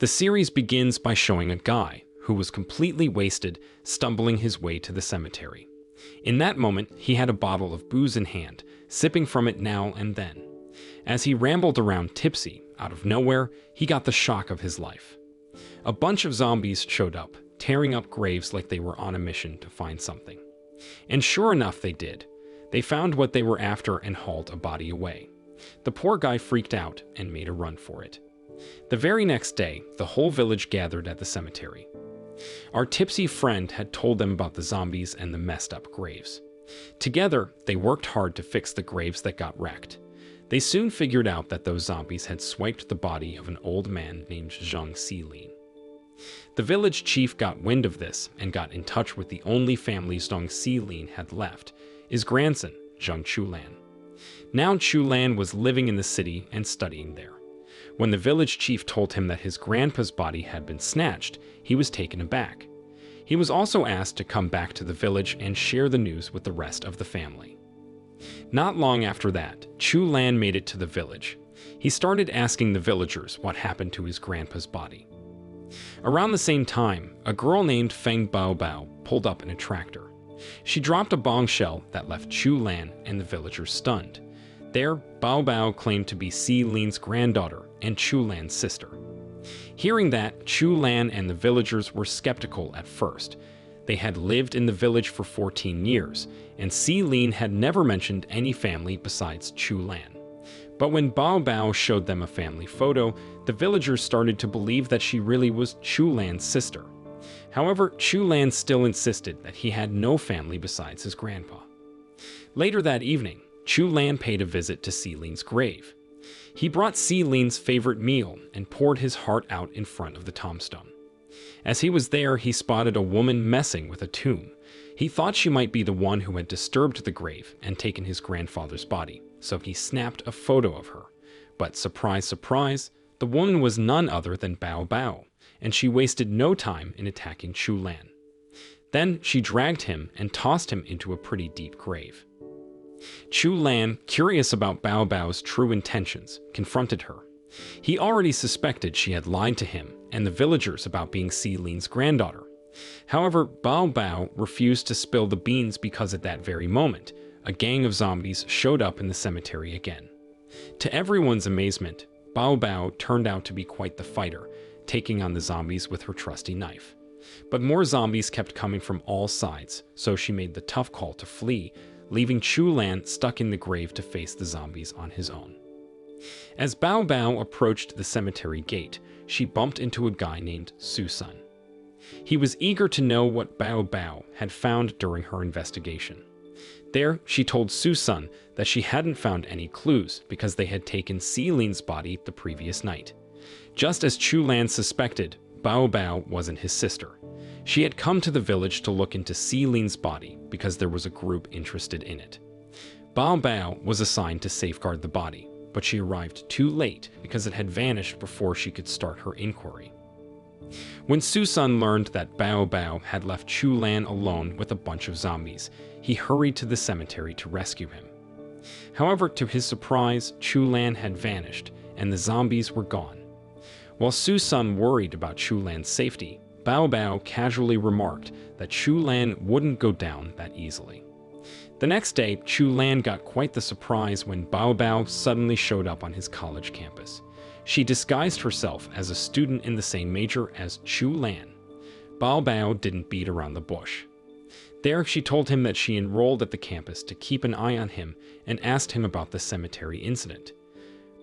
The series begins by showing a guy who was completely wasted stumbling his way to the cemetery. In that moment, he had a bottle of booze in hand, sipping from it now and then. As he rambled around tipsy, out of nowhere, he got the shock of his life. A bunch of zombies showed up, tearing up graves like they were on a mission to find something. And sure enough, they did. They found what they were after and hauled a body away. The poor guy freaked out and made a run for it. The very next day, the whole village gathered at the cemetery. Our tipsy friend had told them about the zombies and the messed up graves. Together, they worked hard to fix the graves that got wrecked. They soon figured out that those zombies had swiped the body of an old man named junkie. The village chief got wind of this and got in touch with the only family junkie had left, his grandson, Chulan. Now Chulan was living in the city and studying there. When the village chief told him that his grandpa's body had been snatched, he was taken aback. He was also asked to come back to the village and share the news with the rest of the family. Not long after that, Chulan made it to the village. He started asking the villagers what happened to his grandpa's body. Around the same time, a girl named Feng Bao pulled up in a tractor. She dropped a bombshell that left Chulan and the villagers stunned. There, Bao claimed to be Li's granddaughter and Chulan's sister. Hearing that, Chulan and the villagers were skeptical at first. They had lived in the village for 14 years, and Li had never mentioned any family besides Chulan. But when Bao showed them a family photo, the villagers started to believe that she really was Chulan's sister. However, Chulan still insisted that he had no family besides his grandpa. Later that evening, Chulan paid a visit to Li's grave. He brought Li's favorite meal and poured his heart out in front of the tombstone. As he was there, he spotted a woman messing with a tomb. He thought she might be the one who had disturbed the grave and taken his grandfather's body, so he snapped a photo of her. But surprise, surprise, the woman was none other than Bao, and she wasted no time in attacking Chulan. Then she dragged him and tossed him into a pretty deep grave. Chulan, curious about Bao's true intentions, confronted her. He already suspected she had lied to him and the villagers about being Li's granddaughter. However, Bao refused to spill the beans because at that very moment, a gang of zombies showed up in the cemetery again. To everyone's amazement, Bao turned out to be quite the fighter, taking on the zombies with her trusty knife. But more zombies kept coming from all sides, so she made the tough call to flee, leaving Chulan stuck in the grave to face the zombies on his own. As Bao approached the cemetery gate, she bumped into a guy named Susan. He was eager to know what Bao had found during her investigation. There, she told Susan that she hadn't found any clues because they had taken Li's body the previous night. Just as Chulan suspected, Bao wasn't his sister. She had come to the village to look into Li's body because there was a group interested in it. Bao was assigned to safeguard the body, but she arrived too late because it had vanished before she could start her inquiry. When Susan learned that Bao had left Chulan alone with a bunch of zombies, he hurried to the cemetery to rescue him. However, to his surprise, Chulan had vanished and the zombies were gone. While Susan worried about Chulan's safety, Bao casually remarked that Chulan wouldn't go down that easily. The next day, Chulan got quite the surprise when Bao suddenly showed up on his college campus. She disguised herself as a student in the same major as Chulan. Bao didn't beat around the bush. There, she told him that she enrolled at the campus to keep an eye on him and asked him about the cemetery incident.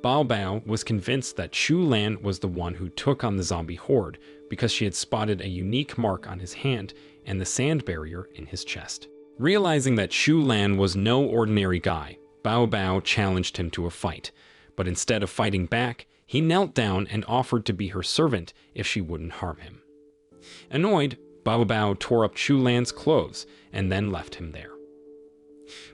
Bao was convinced that Chulan was the one who took on the zombie horde because she had spotted a unique mark on his hand and the sand barrier in his chest. Realizing that Chulan was no ordinary guy, Bao challenged him to a fight, but instead of fighting back, he knelt down and offered to be her servant if she wouldn't harm him. Annoyed, Bao tore up Chulan's clothes and then left him there.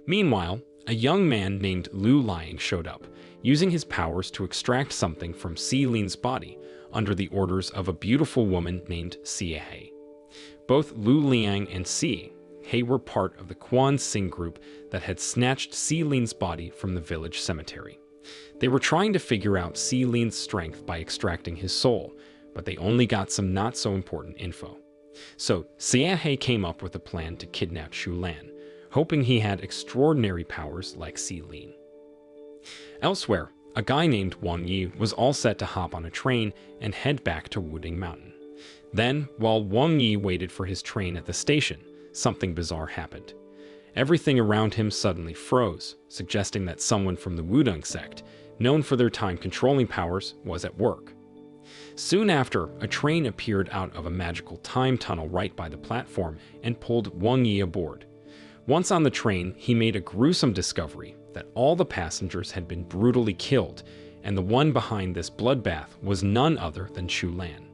Meanwhile, a young man named Lu Liang showed up, using his powers to extract something from Li's body under the orders of a beautiful woman named He. Both Lu Liang and He were part of the Quan Sing group that had snatched Li's body from the village cemetery. They were trying to figure out Li's strength by extracting his soul, but they only got some not-so-important info. So, Xiahe came up with a plan to kidnap Chu Lan, hoping he had extraordinary powers like Xi Lin. Elsewhere, a guy named Wang Yi was all set to hop on a train and head back to Wuding Mountain. Then, while Wang Yi waited for his train at the station, something bizarre happened. Everything around him suddenly froze, suggesting that someone from the Wudong sect, known for their time-controlling powers, was at work. Soon after, a train appeared out of a magical time tunnel right by the platform and pulled Wang Yi aboard. Once on the train, he made a gruesome discovery that all the passengers had been brutally killed, and the one behind this bloodbath was none other than Chu Lan.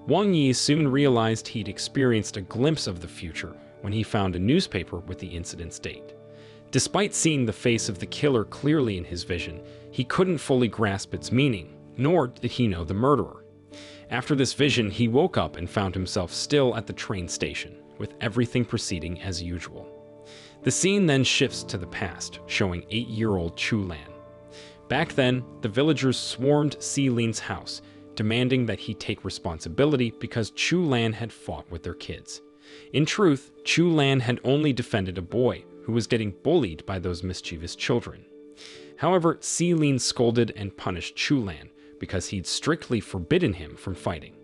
Wang Yi soon realized he'd experienced a glimpse of the future when he found a newspaper with the incident's date. Despite seeing the face of the killer clearly in his vision, he couldn't fully grasp its meaning, nor did he know the murderer. After this vision, he woke up and found himself still at the train station, with everything proceeding as usual. The scene then shifts to the past, showing 8-year-old Chu Lan. Back then, the villagers swarmed Xi Lin's house, demanding that he take responsibility because Chu Lan had fought with their kids. In truth, Chu Lan had only defended a boy who was getting bullied by those mischievous children. However, Xi Lin scolded and punished Chu Lan because he'd strictly forbidden him from fighting.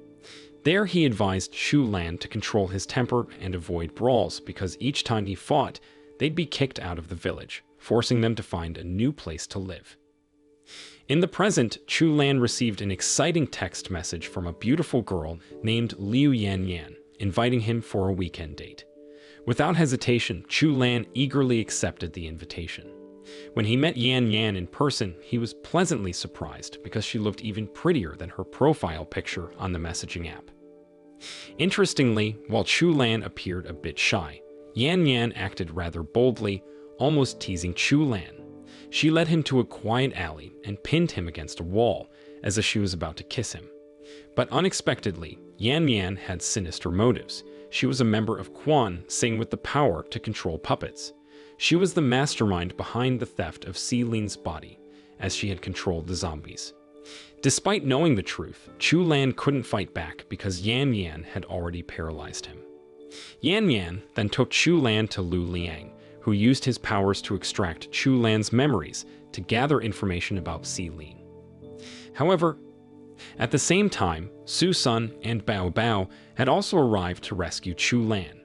There he advised Chu Lan to control his temper and avoid brawls because each time he fought, they'd be kicked out of the village, forcing them to find a new place to live. In the present, Chu Lan received an exciting text message from a beautiful girl named Liu Yan Yan, inviting him for a weekend date. Without hesitation, Chu Lan eagerly accepted the invitation. When he met Yan Yan in person, he was pleasantly surprised because she looked even prettier than her profile picture on the messaging app. Interestingly, while Chu Lan appeared a bit shy, Yan Yan acted rather boldly, almost teasing Chu Lan. She led him to a quiet alley and pinned him against a wall, as if she was about to kiss him. But unexpectedly, Yan Yan had sinister motives. She was a member of Quan, Sing with the power to control puppets. She was the mastermind behind the theft of Xi Lin's body, as she had controlled the zombies. Despite knowing the truth, Chu Lan couldn't fight back because Yan Yan had already paralyzed him. Yan Yan then took Chu Lan to Lu Liang, who used his powers to extract Chu Lan's memories to gather information about Xi Lin. However, at the same time, Su Sun and Bao Bao had also arrived to rescue Chu Lan.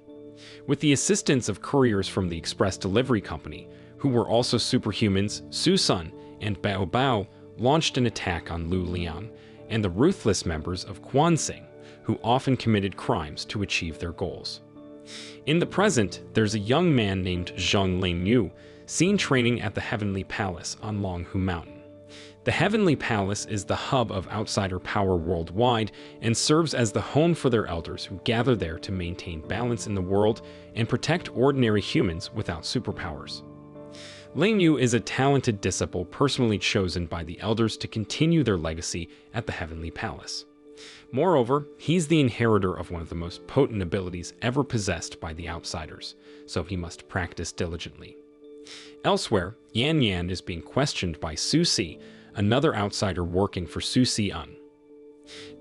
With the assistance of couriers from the express delivery company, who were also superhumans, Su Sun and Bao Bao launched an attack on Lu Liang and the ruthless members of Quan Sing, who often committed crimes to achieve their goals. In the present, there's a young man named Zheng Lingyu, seen training at the Heavenly Palace on Longhu Mountain. The Heavenly Palace is the hub of outsider power worldwide and serves as the home for their elders who gather there to maintain balance in the world and protect ordinary humans without superpowers. Lingyu is a talented disciple personally chosen by the elders to continue their legacy at the Heavenly Palace. Moreover, he's the inheritor of one of the most potent abilities ever possessed by the outsiders, so he must practice diligently. Elsewhere, Yan Yan is being questioned by Su Si, another outsider working for Su Si-un.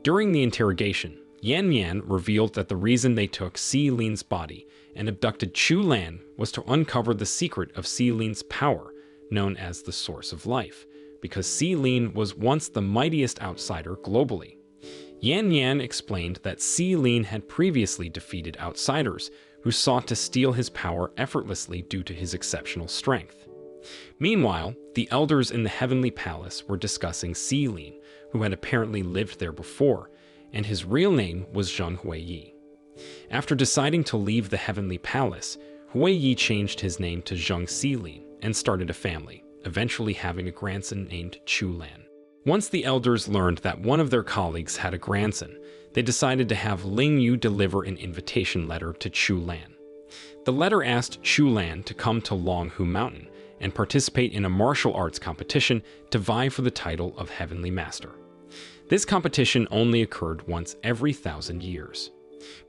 During the interrogation, Yan Yan revealed that the reason they took Xi Lin's body and abducted Chu Lan was to uncover the secret of Xi Lin's power, known as the Source of Life, because Xi Lin was once the mightiest outsider globally. Yan Yan explained that Xi Lin had previously defeated outsiders who sought to steal his power effortlessly due to his exceptional strength. Meanwhile, the elders in the Heavenly Palace were discussing Xi Lin, who had apparently lived there before, and his real name was Zheng Huiyi. After deciding to leave the Heavenly Palace, Huiyi changed his name to Zheng Xilin and started a family, eventually having a grandson named Chu Lan. Once the elders learned that one of their colleagues had a grandson, they decided to have Ling Yu deliver an invitation letter to Chu Lan. The letter asked Chu Lan to come to Longhu Mountain and participate in a martial arts competition to vie for the title of Heavenly Master. This competition only occurred once every 1,000 years.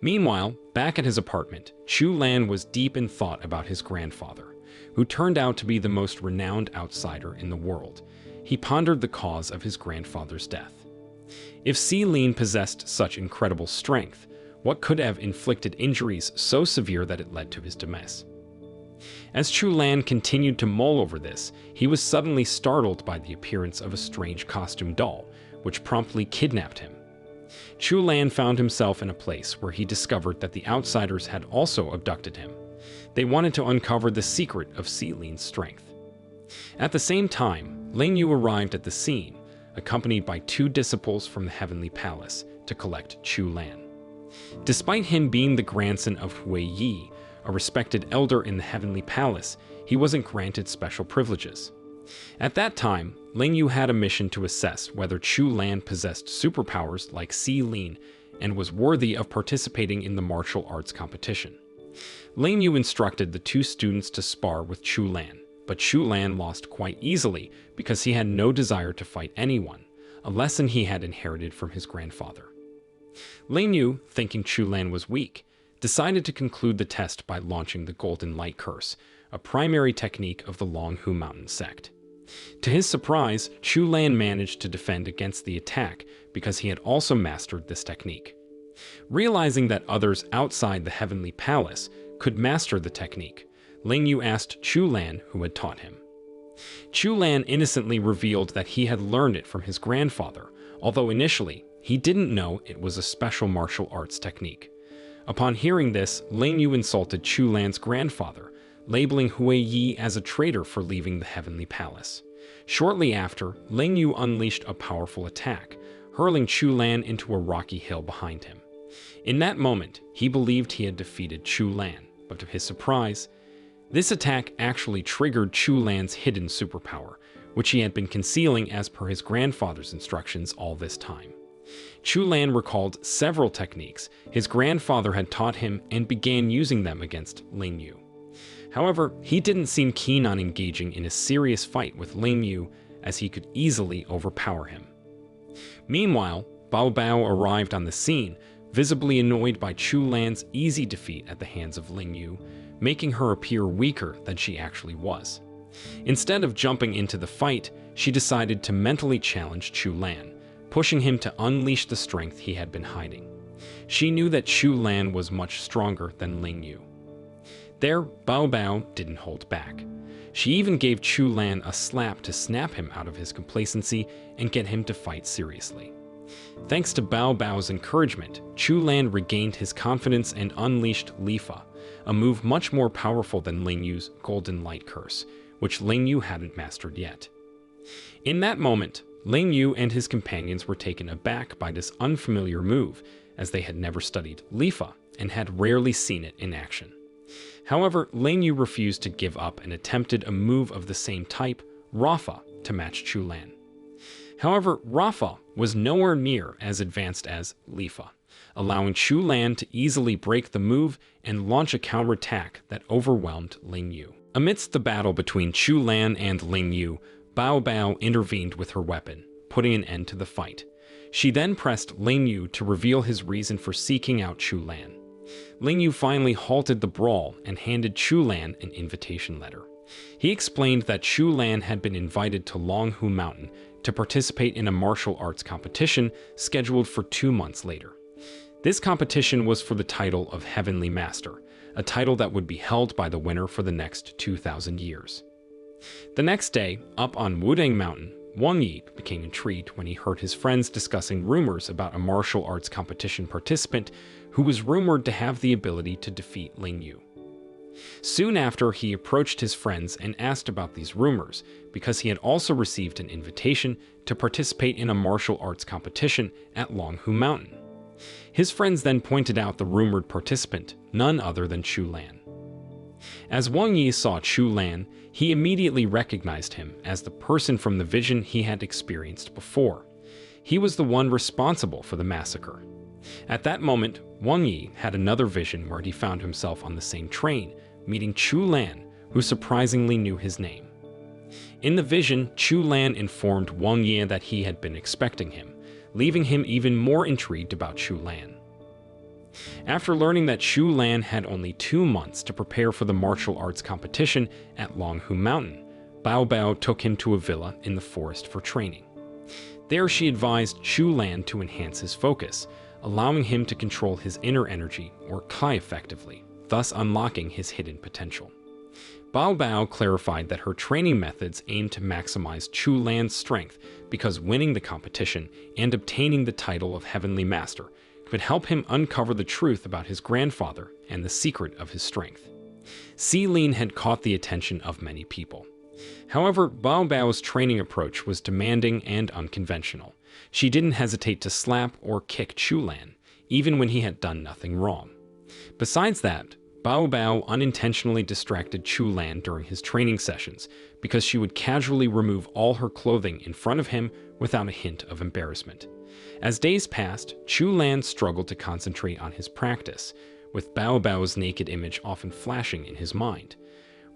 Meanwhile, back at his apartment, Chu Lan was deep in thought about his grandfather, who turned out to be the most renowned outsider in the world. He pondered the cause of his grandfather's death. If Lin possessed such incredible strength, what could have inflicted injuries so severe that it led to his demise? As Chu Lan continued to mull over this, he was suddenly startled by the appearance of a strange costume doll, which promptly kidnapped him. Chu Lan found himself in a place where he discovered that the outsiders had also abducted him. They wanted to uncover the secret of Lin's strength. At the same time, Ling Yu arrived at the scene, accompanied by 2 disciples from the Heavenly Palace to collect Chu Lan. Despite him being the grandson of Hui Yi, a respected elder in the Heavenly Palace, he wasn't granted special privileges. At that time, Ling Yu had a mission to assess whether Chu Lan possessed superpowers like Lin and was worthy of participating in the martial arts competition. Ling Yu instructed the 2 students to spar with Chu Lan, but Chu Lan lost quite easily because he had no desire to fight anyone, a lesson he had inherited from his grandfather. Ling Yu, thinking Chu Lan was weak, decided to conclude the test by launching the Golden Light Curse, a primary technique of the Longhu Mountain sect. To his surprise, Chu Lan managed to defend against the attack because he had also mastered this technique. Realizing that others outside the Heavenly Palace could master the technique, Ling Yu asked Chu Lan who had taught him. Chu Lan innocently revealed that he had learned it from his grandfather, although initially he didn't know it was a special martial arts technique. Upon hearing this, Ling Yu insulted Chu Lan's grandfather, labeling Hui Yi as a traitor for leaving the Heavenly Palace. Shortly after, Ling Yu unleashed a powerful attack, hurling Chu Lan into a rocky hill behind him. In that moment, he believed he had defeated Chu Lan, but to his surprise, this attack actually triggered Chu Lan's hidden superpower, which he had been concealing as per his grandfather's instructions all this time. Chu Lan recalled several techniques his grandfather had taught him and began using them against Ling Yu. However, he didn't seem keen on engaging in a serious fight with Ling Yu, as he could easily overpower him. Meanwhile, Bao Bao arrived on the scene, visibly annoyed by Chu Lan's easy defeat at the hands of Ling Yu, making her appear weaker than she actually was. Instead of jumping into the fight, she decided to mentally challenge Chu Lan, pushing him to unleash the strength he had been hiding. She knew that Chu Lan was much stronger than Ling Yu. There, Bao Bao didn't hold back. She even gave Chu Lan a slap to snap him out of his complacency and get him to fight seriously. Thanks to Bao Bao's encouragement, Chu Lan regained his confidence and unleashed Lifa, a move much more powerful than Ling Yu's Golden Light Curse, which Ling Yu hadn't mastered yet. In that moment, Ling Yu and his companions were taken aback by this unfamiliar move, as they had never studied Lifa and had rarely seen it in action. However, Ling Yu refused to give up and attempted a move of the same type, Rafa, to match Chu Lan. However, Rafa was nowhere near as advanced as Lifa, allowing Chu Lan to easily break the move and launch a counterattack that overwhelmed Ling Yu. Amidst the battle between Chu Lan and Ling Yu, Bao Bao intervened with her weapon, putting an end to the fight. She then pressed Ling Yu to reveal his reason for seeking out Chu Lan. Ling Yu finally halted the brawl and handed Chu Lan an invitation letter. He explained that Chu Lan had been invited to Longhu Mountain to participate in a martial arts competition scheduled for 2 months later. This competition was for the title of Heavenly Master, a title that would be held by the winner for the next 2,000 years. The next day, up on Wudang Mountain, Wang Yi became intrigued when he heard his friends discussing rumors about a martial arts competition participant who was rumored to have the ability to defeat Ling Yu. Soon after, he approached his friends and asked about these rumors, because he had also received an invitation to participate in a martial arts competition at Longhu Mountain. His friends then pointed out the rumored participant, none other than Chu Lan. As Wang Yi saw Chu Lan, he immediately recognized him as the person from the vision he had experienced before. He was the one responsible for the massacre. At that moment, Wang Yi had another vision where he found himself on the same train, meeting Chu Lan, who surprisingly knew his name. In the vision, Chu Lan informed Wang Yi that he had been expecting him, leaving him even more intrigued about Chu Lan. After learning that Chu Lan had only 2 months to prepare for the martial arts competition at Longhu Mountain, Bao Bao took him to a villa in the forest for training. There she advised Chu Lan to enhance his focus, allowing him to control his inner energy, or Kai effectively, thus unlocking his hidden potential. Bao Bao clarified that her training methods aimed to maximize Chu Lan's strength because winning the competition and obtaining the title of Heavenly Master could help him uncover the truth about his grandfather and the secret of his strength. Si Lin had caught the attention of many people. However, Bao Bao's training approach was demanding and unconventional. She didn't hesitate to slap or kick Chu Lan, even when he had done nothing wrong. Besides that, Bao Bao unintentionally distracted Chu Lan during his training sessions because she would casually remove all her clothing in front of him without a hint of embarrassment. As days passed, Chu Lan struggled to concentrate on his practice, with Bao Bao's naked image often flashing in his mind.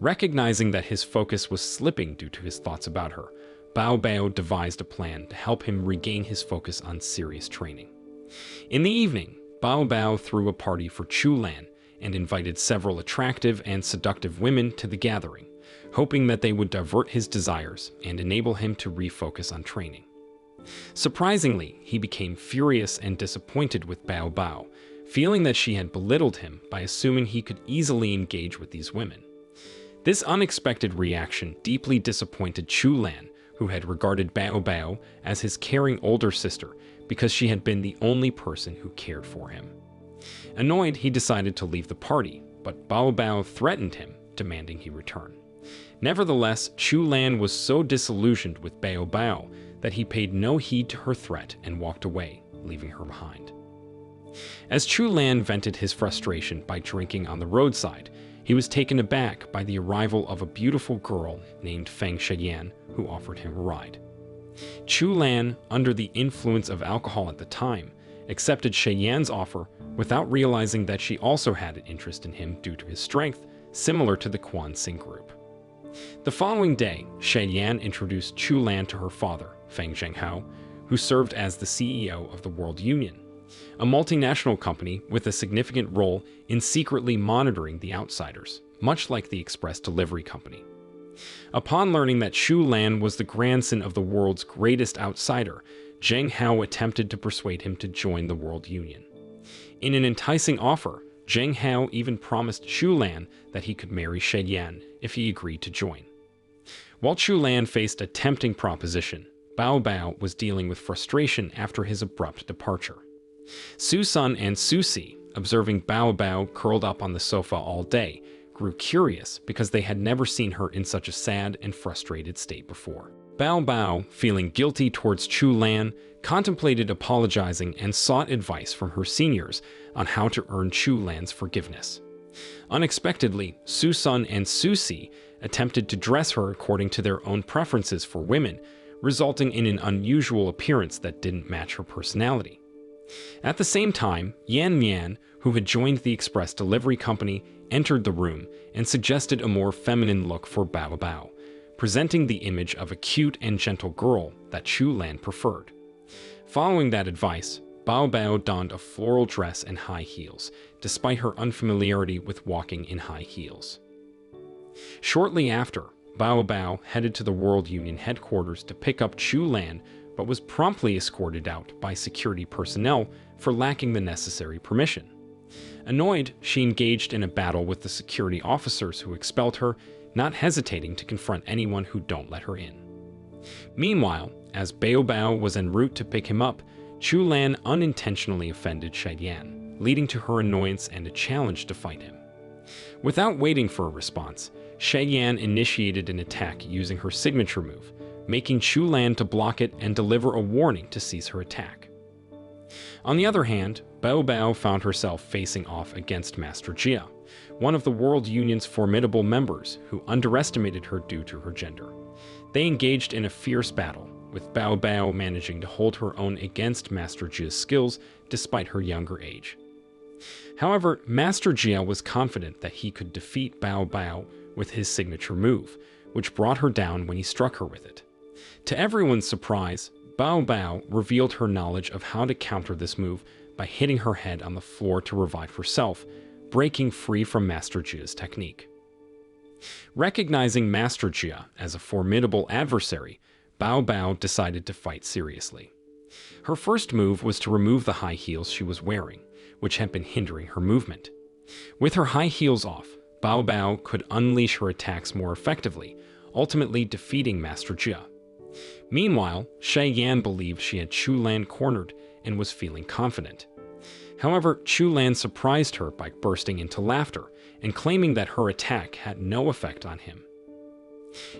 Recognizing that his focus was slipping due to his thoughts about her, Bao Bao devised a plan to help him regain his focus on serious training. In the evening, Bao Bao threw a party for Chu Lan and invited several attractive and seductive women to the gathering, hoping that they would divert his desires and enable him to refocus on training. Surprisingly, he became furious and disappointed with Bao Bao, feeling that she had belittled him by assuming he could easily engage with these women. This unexpected reaction deeply disappointed Chu Lan, who had regarded Bao Bao as his caring older sister because she had been the only person who cared for him. Annoyed, he decided to leave the party, but Bao Bao threatened him, demanding he return. Nevertheless, Chu Lan was so disillusioned with Bao Bao that he paid no heed to her threat and walked away, leaving her behind. As Chu Lan vented his frustration by drinking on the roadside, he was taken aback by the arrival of a beautiful girl named Feng Sheyan, who offered him a ride. Chu Lan, under the influence of alcohol at the time, accepted Sheyan's offer without realizing that she also had an interest in him due to his strength, similar to the Quan Xing group. The following day, Sheyan introduced Chu Lan to her father, Feng Zhenghao, who served as the CEO of the World Union, a multinational company with a significant role in secretly monitoring the outsiders, much like the express delivery company. Upon learning that Chu Lan was the grandson of the world's greatest outsider, Zheng Hao attempted to persuade him to join the World Union. In an enticing offer, Zheng Hao even promised Chu Lan that he could marry Sheyan if he agreed to join. While Chu Lan faced a tempting proposition, Bao Bao was dealing with frustration after his abrupt departure. Su Sun and Su Si, observing Bao Bao curled up on the sofa all day, grew curious because they had never seen her in such a sad and frustrated state before. Bao Bao, feeling guilty towards Chu Lan, contemplated apologizing and sought advice from her seniors on how to earn Chu Lan's forgiveness. Unexpectedly, Su Sun and Su Si attempted to dress her according to their own preferences for women, resulting in an unusual appearance that didn't match her personality. At the same time, Yan Yan, who had joined the express delivery company, entered the room and suggested a more feminine look for Bao Bao, presenting the image of a cute and gentle girl that Chu Lan preferred. Following that advice, Bao Bao donned a floral dress and high heels, despite her unfamiliarity with walking in high heels. Shortly after, Bao Bao headed to the World Union headquarters to pick up Chu Lan, but was promptly escorted out by security personnel for lacking the necessary permission. Annoyed, she engaged in a battle with the security officers who expelled her, not hesitating to confront anyone who don't let her in. Meanwhile, as Bao Bao was en route to pick him up, Chu Lan unintentionally offended Sheyan, leading to her annoyance and a challenge to fight him. Without waiting for a response, Sheyan initiated an attack using her signature move, making Chu Lan to block it and deliver a warning to cease her attack. On the other hand, Bao Bao found herself facing off against Master Jia, one of the World Union's formidable members who underestimated her due to her gender. They engaged in a fierce battle, with Bao Bao managing to hold her own against Master Jia's skills despite her younger age. However, Master Jia was confident that he could defeat Bao Bao with his signature move, which brought her down when he struck her with it. To everyone's surprise, Bao Bao revealed her knowledge of how to counter this move by hitting her head on the floor to revive herself, breaking free from Master Jia's technique. Recognizing Master Jia as a formidable adversary, Bao Bao decided to fight seriously. Her first move was to remove the high heels she was wearing, which had been hindering her movement. With her high heels off, Bao Bao could unleash her attacks more effectively, ultimately defeating Master Jia. Meanwhile, Shay Yan believed she had Chu Lan cornered and was feeling confident. However, Chu Lan surprised her by bursting into laughter and claiming that her attack had no effect on him.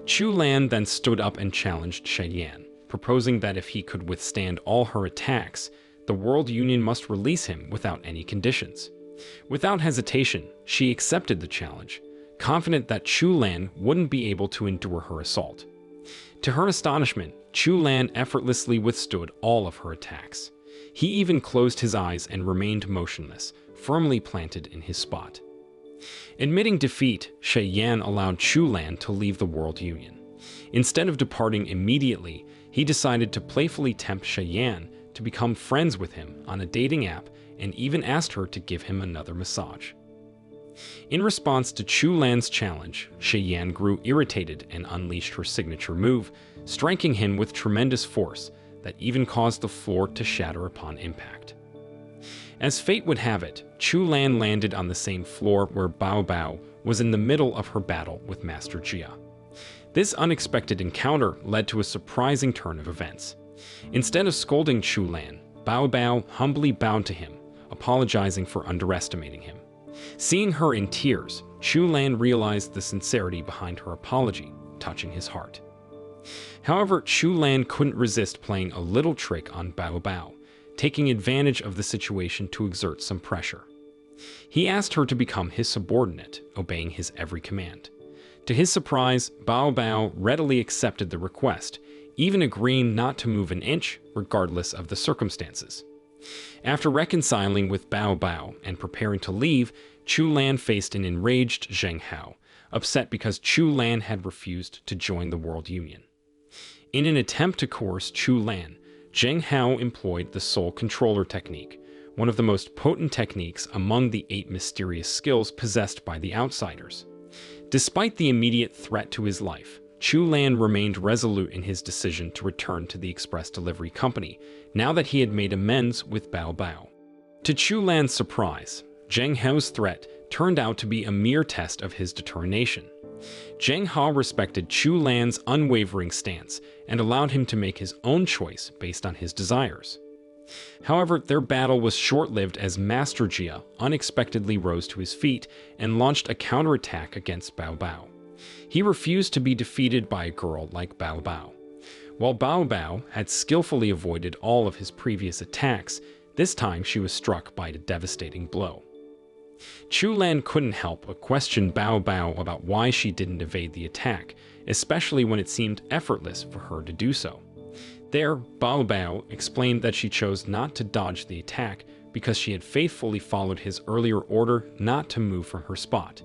Chu Lan then stood up and challenged Shay Yan, proposing that if he could withstand all her attacks, the World Union must release him without any conditions. Without hesitation, she accepted the challenge, confident that Chu Lan wouldn't be able to endure her assault. To her astonishment, Chu Lan effortlessly withstood all of her attacks. He even closed his eyes and remained motionless, firmly planted in his spot. Admitting defeat, Shay Yan allowed Chu Lan to leave the World Union. Instead of departing immediately, he decided to playfully tempt Shay Yan to become friends with him on a dating app and even asked her to give him another massage. In response to Chu Lan's challenge, Shay Yan grew irritated and unleashed her signature move, striking him with tremendous force that even caused the floor to shatter upon impact. As fate would have it, Chu Lan landed on the same floor where Bao Bao was in the middle of her battle with Master Jia. This unexpected encounter led to a surprising turn of events. Instead of scolding Chu Lan, Bao Bao humbly bowed to him, apologizing for underestimating him. Seeing her in tears, Chu Lan realized the sincerity behind her apology, touching his heart. However, Chu Lan couldn't resist playing a little trick on Bao Bao, taking advantage of the situation to exert some pressure. He asked her to become his subordinate, obeying his every command. To his surprise, Bao Bao readily accepted the request, even agreeing not to move an inch, regardless of the circumstances. After reconciling with Bao Bao and preparing to leave, Chu Lan faced an enraged Zheng Hao, upset because Chu Lan had refused to join the World Union. In an attempt to coerce Chu Lan, Zheng Hao employed the Soul Controller technique, one of the most potent techniques among the 8 mysterious skills possessed by the outsiders. Despite the immediate threat to his life, Chu Lan remained resolute in his decision to return to the express delivery company, now that he had made amends with Bao Bao. To Chu Lan's surprise, Zheng Hao's threat turned out to be a mere test of his determination. Zheng Hao respected Chu Lan's unwavering stance and allowed him to make his own choice based on his desires. However, their battle was short-lived as Master Jia unexpectedly rose to his feet and launched a counterattack against Bao Bao. He refused to be defeated by a girl like Bao Bao. While Bao Bao had skillfully avoided all of his previous attacks, this time she was struck by a devastating blow. Chu Lan couldn't help but question Bao Bao about why she didn't evade the attack, especially when it seemed effortless for her to do so. There, Bao Bao explained that she chose not to dodge the attack because she had faithfully followed his earlier order not to move from her spot.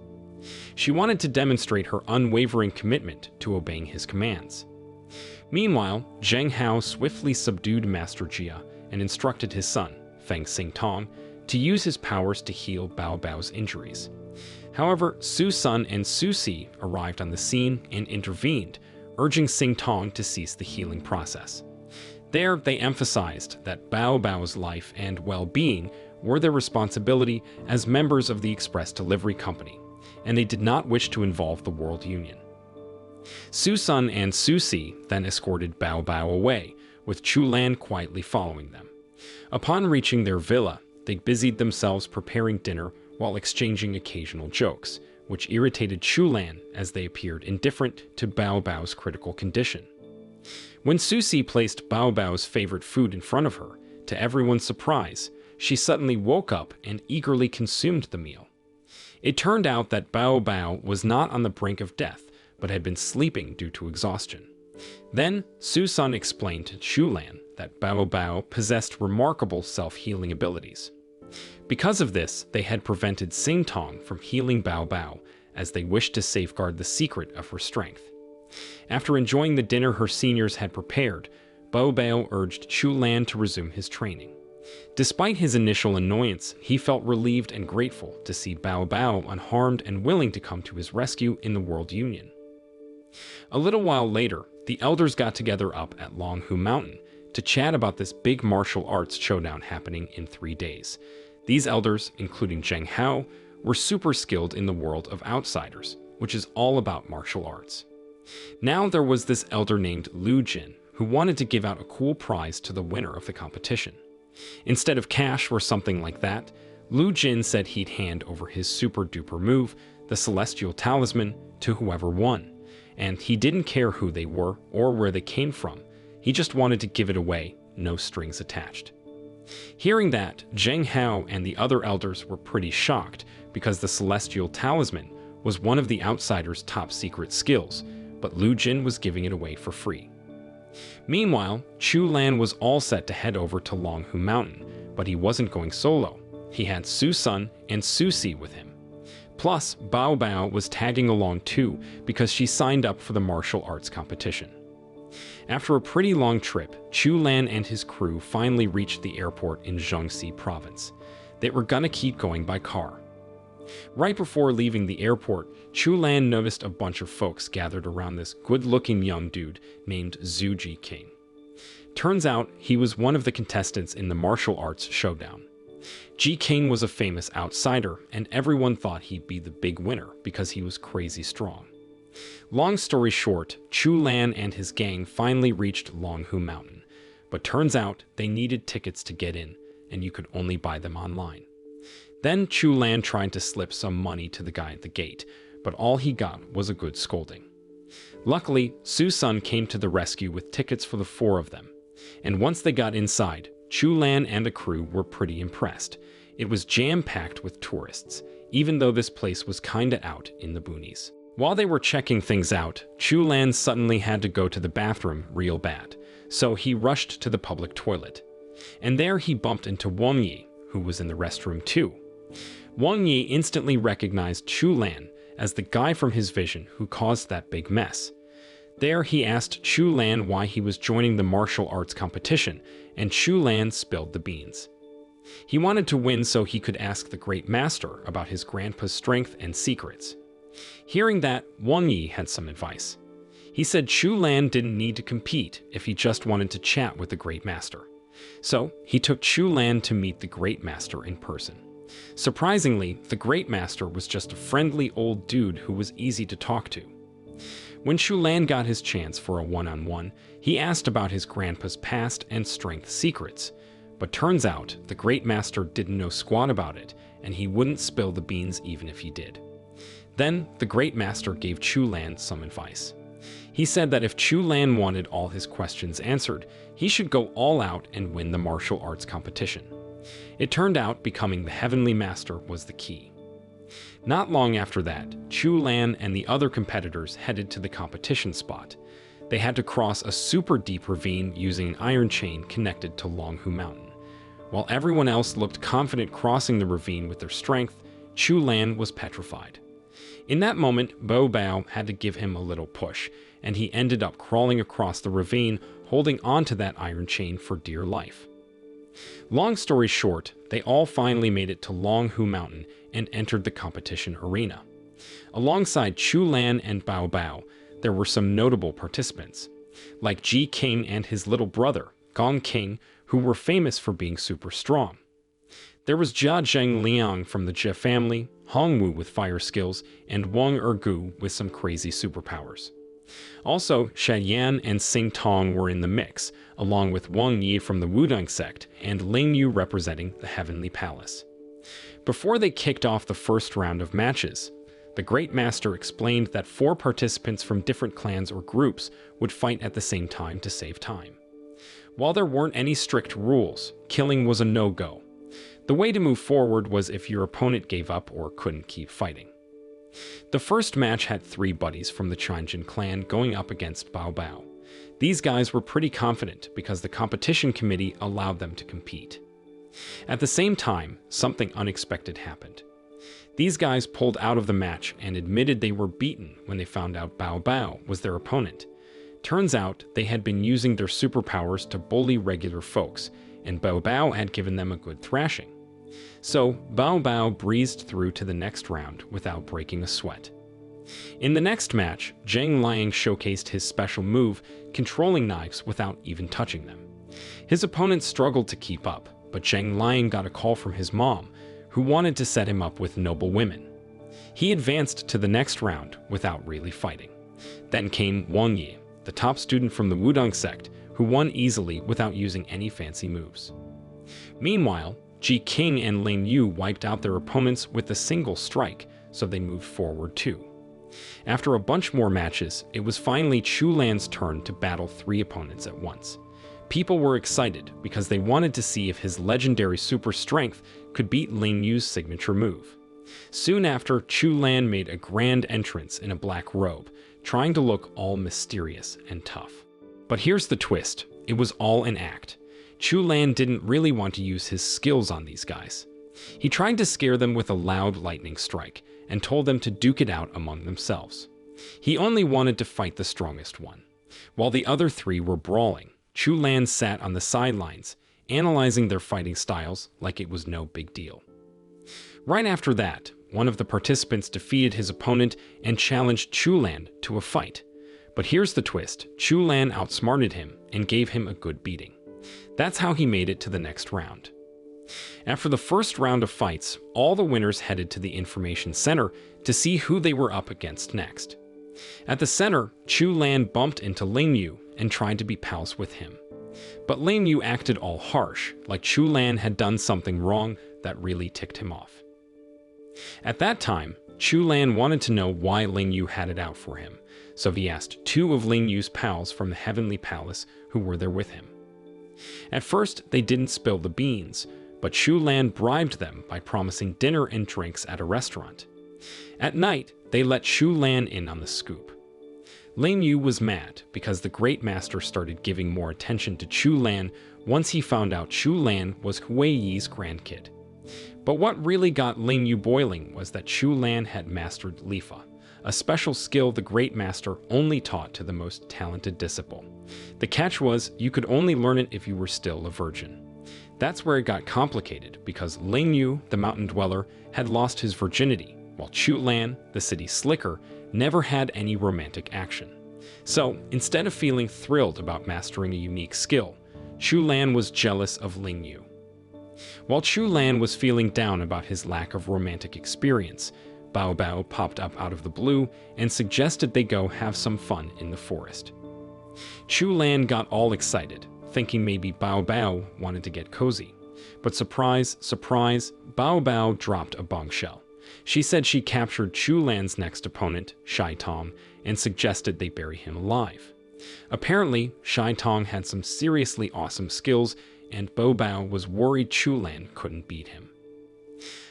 She wanted to demonstrate her unwavering commitment to obeying his commands. Meanwhile, Zheng Hao swiftly subdued Master Jia and instructed his son, Feng Xingtong, to use his powers to heal Bao Bao's injuries. However, Su Sun and Su Si arrived on the scene and intervened, urging Xingtong to cease the healing process. There, they emphasized that Bao Bao's life and well-being were their responsibility as members of the express delivery company, and they did not wish to involve the World Union. Su Sun and Su Si then escorted Bao Bao away, with Chu Lan quietly following them. Upon reaching their villa, they busied themselves preparing dinner while exchanging occasional jokes, which irritated Chu Lan as they appeared indifferent to Bao Bao's critical condition. When Su Si placed Bao Bao's favorite food in front of her, to everyone's surprise, she suddenly woke up and eagerly consumed the meal. It turned out that Bao Bao was not on the brink of death, but had been sleeping due to exhaustion. Then, Su Sun explained to Chu Lan that Bao Bao possessed remarkable self-healing abilities. Because of this, they had prevented Xingtong from healing Bao Bao, as they wished to safeguard the secret of her strength. After enjoying the dinner her seniors had prepared, Bao Bao urged Chu Lan to resume his training. Despite his initial annoyance, he felt relieved and grateful to see Bao Bao unharmed and willing to come to his rescue in the World Union. A little while later, the elders got together up at Longhu Mountain to chat about this big martial arts showdown happening in 3 days. These elders, including Zheng Hao, were super skilled in the world of outsiders, which is all about martial arts. Now there was this elder named Lu Jin who wanted to give out a cool prize to the winner of the competition. Instead of cash or something like that, Lu Jin said he'd hand over his super-duper move, the Celestial Talisman, to whoever won. And he didn't care who they were or where they came from. He just wanted to give it away, no strings attached. Hearing that, Zheng Hao and the other elders were pretty shocked because the Celestial Talisman was one of the outsiders' top secret skills, but Lu Jin was giving it away for free. Meanwhile, Chu Lan was all set to head over to Longhu Mountain, but he wasn't going solo. He had Su Sun and Su Si with him. Plus, Bao Bao was tagging along too because she signed up for the martial arts competition. After a pretty long trip, Chu Lan and his crew finally reached the airport in Jiangxi province. They were gonna keep going by car. Right before leaving the airport, Chu Lan noticed a bunch of folks gathered around this good-looking young dude named Zhu Jiking. Turns out he was one of the contestants in the martial arts showdown. Jiking was a famous outsider, and everyone thought he'd be the big winner because he was crazy strong. Long story short, Chu Lan and his gang finally reached Longhu Mountain, but turns out they needed tickets to get in, and you could only buy them online. Then Chu Lan tried to slip some money to the guy at the gate, but all he got was a good scolding. Luckily, Su Sun came to the rescue with tickets for the 4 of them, and once they got inside, Chu Lan and the crew were pretty impressed. It was jam-packed with tourists, even though this place was kinda out in the boonies. While they were checking things out, Chu Lan suddenly had to go to the bathroom real bad, so he rushed to the public toilet. And there he bumped into Wang Yi, who was in the restroom too. Wang Yi instantly recognized Chu Lan as the guy from his vision who caused that big mess. There he asked Chu Lan why he was joining the martial arts competition, and Chu Lan spilled the beans. He wanted to win so he could ask the Great Master about his grandpa's strength and secrets. Hearing that, Wang Yi had some advice. He said Chu Lan didn't need to compete if he just wanted to chat with the Great Master. So he took Chu Lan to meet the Great Master in person. Surprisingly, the Great Master was just a friendly old dude who was easy to talk to. When Chu Lan got his chance for a one-on-one, he asked about his grandpa's past and strength secrets. But turns out, the Great Master didn't know squat about it, and he wouldn't spill the beans even if he did. Then, the Great Master gave Chu Lan some advice. He said that if Chu Lan wanted all his questions answered, he should go all out and win the martial arts competition. It turned out becoming the Heavenly Master was the key. Not long after that, Chu Lan and the other competitors headed to the competition spot. They had to cross a super deep ravine using an iron chain connected to Longhu Mountain. While everyone else looked confident crossing the ravine with their strength, Chu Lan was petrified. In that moment, Bao Bao had to give him a little push, and he ended up crawling across the ravine, holding onto that iron chain for dear life. Long story short, they all finally made it to Longhu Mountain and entered the competition arena. Alongside Chu Lan and Bao Bao, there were some notable participants, like Ji King and his little brother, Gong King, who were famous for being super strong. There was Jia Zheng Liang from the Jia family, Hong Wu with fire skills, and Wang Ergu with some crazy superpowers. Also, Shadian and Sing Tong were in the mix, along with Wang Yi from the Wudang sect and Ling Yu representing the Heavenly Palace. Before they kicked off the first round of matches, the Great Master explained that 4 participants from different clans or groups would fight at the same time to save time. While there weren't any strict rules, killing was a no-go. The way to move forward was if your opponent gave up or couldn't keep fighting. The first match had 3 buddies from the Chanjin clan going up against Bao Bao. These guys were pretty confident because the competition committee allowed them to compete. At the same time, something unexpected happened. These guys pulled out of the match and admitted they were beaten when they found out Bao Bao was their opponent. Turns out they had been using their superpowers to bully regular folks, and Bao Bao had given them a good thrashing. So Bao Bao breezed through to the next round without breaking a sweat. In the next match, Zhang Liang showcased his special move, controlling knives without even touching them. His opponent struggled to keep up, but Zhang Liang got a call from his mom, who wanted to set him up with noble women. He advanced to the next round without really fighting. Then came Wang Yi, the top student from the Wudong sect, who won easily without using any fancy moves. Meanwhile, Ji Qing and Lin Yu wiped out their opponents with a single strike, so they moved forward too. After a bunch more matches, it was finally Chu Lan's turn to battle 3 opponents at once. People were excited because they wanted to see if his legendary super strength could beat Lin Yu's signature move. Soon after, Chu Lan made a grand entrance in a black robe, trying to look all mysterious and tough. But here's the twist, it was all an act. Chu Lan didn't really want to use his skills on these guys. He tried to scare them with a loud lightning strike, and told them to duke it out among themselves. He only wanted to fight the strongest one. While the other 3 were brawling, Chu Lan sat on the sidelines, analyzing their fighting styles like it was no big deal. Right after that, one of the participants defeated his opponent and challenged Chu Lan to a fight. But here's the twist, Chu Lan outsmarted him and gave him a good beating. That's how he made it to the next round. After the first round of fights, all the winners headed to the information center to see who they were up against next. At the center, Chu Lan bumped into Lin Yu and tried to be pals with him. But Lin Yu acted all harsh, like Chu Lan had done something wrong that really ticked him off. At that time, Chu Lan wanted to know why Lin Yu had it out for him, so he asked 2 of Lin Yu's pals from the Heavenly Palace who were there with him. At first, they didn't spill the beans, but Chu Lan bribed them by promising dinner and drinks at a restaurant. At night, they let Chu Lan in on the scoop. Lin Yu was mad because the Great Master started giving more attention to Chu Lan once he found out Chu Lan was Hui Yi's grandkid. But what really got Lin Yu boiling was that Chu Lan had mastered Lifa, a special skill the Great Master only taught to the most talented disciple. The catch was, you could only learn it if you were still a virgin. That's where it got complicated, because Lin Yu, the mountain dweller, had lost his virginity, while Chu Lan, the city slicker, never had any romantic action. So, instead of feeling thrilled about mastering a unique skill, Chu Lan was jealous of Lin Yu. While Chu Lan was feeling down about his lack of romantic experience, Bao Bao popped up out of the blue and suggested they go have some fun in the forest. Chu Lan got all excited, thinking maybe Bao Bao wanted to get cozy. But surprise, surprise, Bao Bao dropped a bombshell. She said she captured Chu Lan's next opponent, Shai Tong, and suggested they bury him alive. Apparently, Shai Tong had some seriously awesome skills, and Bao Bao was worried Chu Lan couldn't beat him.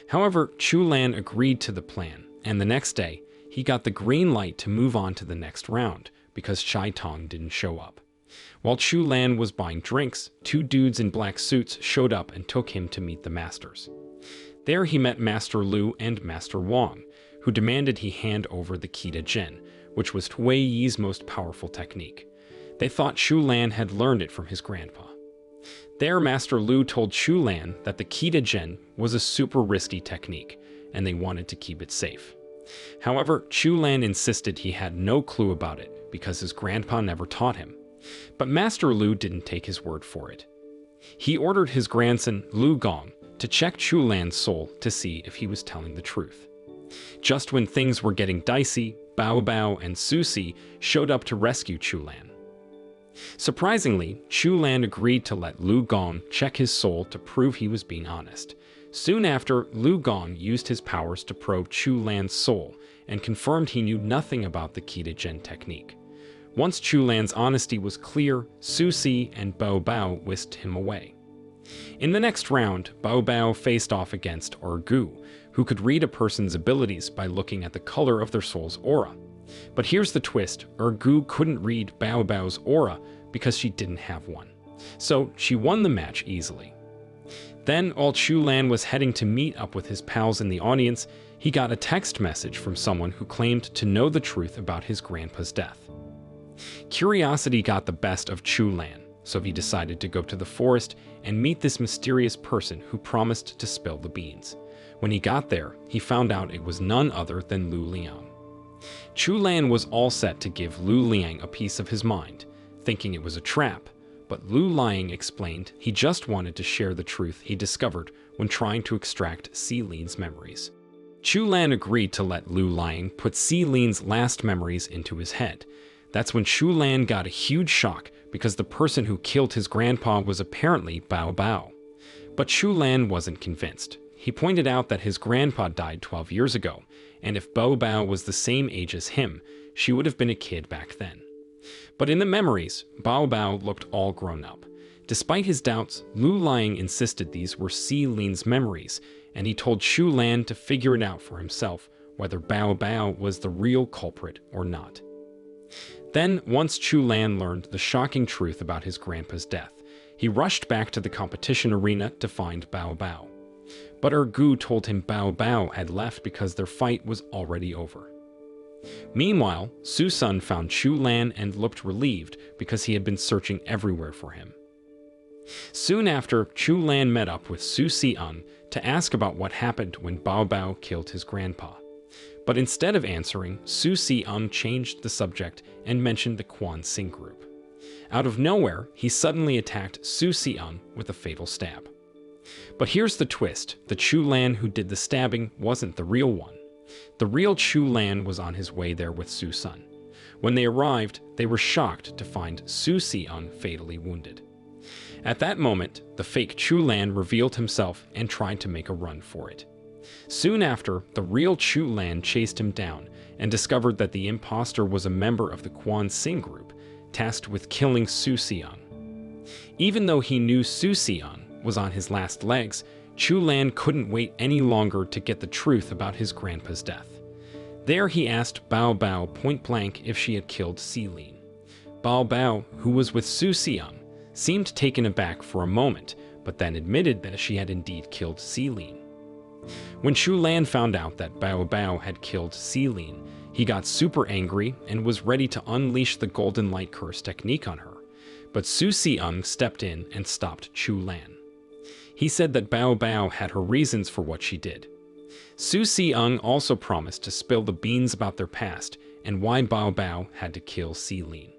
However, Chu Lan agreed to the plan, and the next day, he got the green light to move on to the next round, because Shai Tong didn't show up. While Chu Lan was buying drinks, 2 dudes in black suits showed up and took him to meet the masters. There he met Master Lu and Master Wang, who demanded he hand over the Qi Zhen, which was Hui Yi's most powerful technique. They thought Chu Lan had learned it from his grandpa. There, Master Lu told Chu Lan that the Qi Zhen was a super risky technique, and they wanted to keep it safe. However, Chu Lan insisted he had no clue about it because his grandpa never taught him. But Master Lu didn't take his word for it. He ordered his grandson, Lu Gong, to check Chu Lan's soul to see if he was telling the truth. Just when things were getting dicey, Bao Bao and Susi showed up to rescue Chu Lan. Surprisingly, Chu Lan agreed to let Lu Gong check his soul to prove he was being honest. Soon after, Lu Gong used his powers to probe Chu Lan's soul and confirmed he knew nothing about the Qi Zhen technique. Once Chu Lan's honesty was clear, Susi and Bao Bao whisked him away. In the next round, Bao Bao faced off against Gu, who could read a person's abilities by looking at the color of their soul's aura. But here's the twist, Gu couldn't read Bao Bao's aura because she didn't have one. So she won the match easily. Then, while Chu Lan was heading to meet up with his pals in the audience, he got a text message from someone who claimed to know the truth about his grandpa's death. Curiosity got the best of Chu Lan, so he decided to go to the forest and meet this mysterious person who promised to spill the beans. When he got there, he found out it was none other than Lu Liang. Chu Lan was all set to give Lu Liang a piece of his mind, thinking it was a trap, but Lu Liang explained he just wanted to share the truth he discovered when trying to extract Selin's memories. Chu Lan agreed to let Lu Liang put Selin's last memories into his head. That's when Chu Lan got a huge shock because the person who killed his grandpa was apparently Bao Bao. But Chu Lan wasn't convinced. He pointed out that his grandpa died 12 years ago, and if Bao Bao was the same age as him, she would have been a kid back then. But in the memories, Bao Bao looked all grown up. Despite his doubts, Lu Liang insisted these were Selin's memories, and he told Chu Lan to figure it out for himself, whether Bao Bao was the real culprit or not. Then, once Chu Lan learned the shocking truth about his grandpa's death, he rushed back to the competition arena to find Bao Bao. But Ergu told him Bao Bao had left because their fight was already over. Meanwhile, Su Sun found Chu Lan and looked relieved because he had been searching everywhere for him. Soon after, Chu Lan met up with Su Si-un to ask about what happened when Bao Bao killed his grandpa. But instead of answering, Su Si-un changed the subject and mentioned the Quan Xing group. Out of nowhere, he suddenly attacked Su Si-un with a fatal stab. But here's the twist: the Chu Lan who did the stabbing wasn't the real one. The real Chu Lan was on his way there with Su Sun. When they arrived, they were shocked to find Su Si-un fatally wounded. At that moment, the fake Chu Lan revealed himself and tried to make a run for it. Soon after, the real Chu Lan chased him down and discovered that the imposter was a member of the Quan Xing group, tasked with killing Su Si-un. Even though he knew Su Si-un was on his last legs, Chu Lan couldn't wait any longer to get the truth about his grandpa's death. There he asked Bao Bao point-blank if she had killed Selin. Bao Bao, who was with Su Si-un, seemed taken aback for a moment, but then admitted that she had indeed killed Selin. When Chu Lan found out that Bao Bao had killed Selin, he got super angry and was ready to unleash the Golden Light Curse technique on her, but Su Si-un stepped in and stopped Chu Lan. He said that Bao Bao had her reasons for what she did. Su Si-un also promised to spill the beans about their past and why Bao Bao had to kill Selin.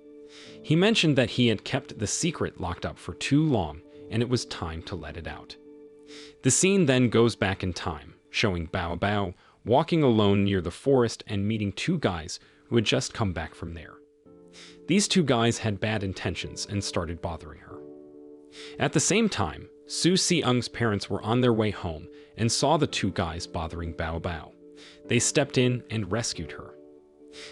He mentioned that he had kept the secret locked up for too long and it was time to let it out. The scene then goes back in time, showing Bao Bao walking alone near the forest and meeting two guys who had just come back from there. These two guys had bad intentions and started bothering her. At the same time, Su Si-un's parents were on their way home and saw the two guys bothering Bao Bao. They stepped in and rescued her.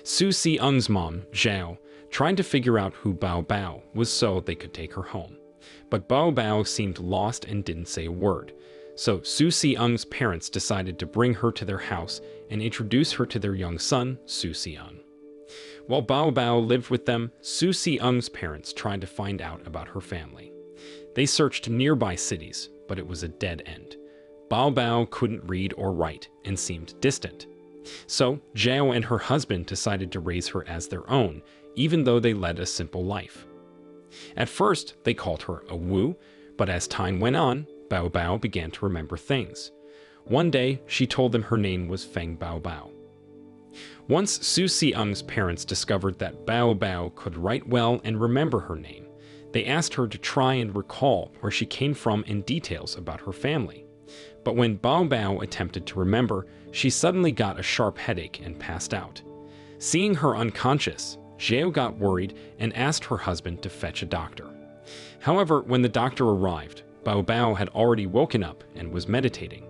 Su Si-un's mom, Zhao, tried to figure out who Bao Bao was so they could take her home. But Bao Bao seemed lost and didn't say a word, so Su Si-un's parents decided to bring her to their house and introduce her to their young son, Su Si-un. While Bao Bao lived with them, Su Si-un's parents tried to find out about her family. They searched nearby cities, but it was a dead end. Bao Bao couldn't read or write and seemed distant. So Zhao and her husband decided to raise her as their own, even though they led a simple life. At first, they called her a Wu, but as time went on, Bao Bao began to remember things. One day, she told them her name was Feng Bao Bao. Once Su Si-un's parents discovered that Bao Bao could write well and remember her name, they asked her to try and recall where she came from and details about her family. But when Bao Bao attempted to remember, she suddenly got a sharp headache and passed out. Seeing her unconscious, Zhao got worried and asked her husband to fetch a doctor. However, when the doctor arrived, Bao Bao had already woken up and was meditating.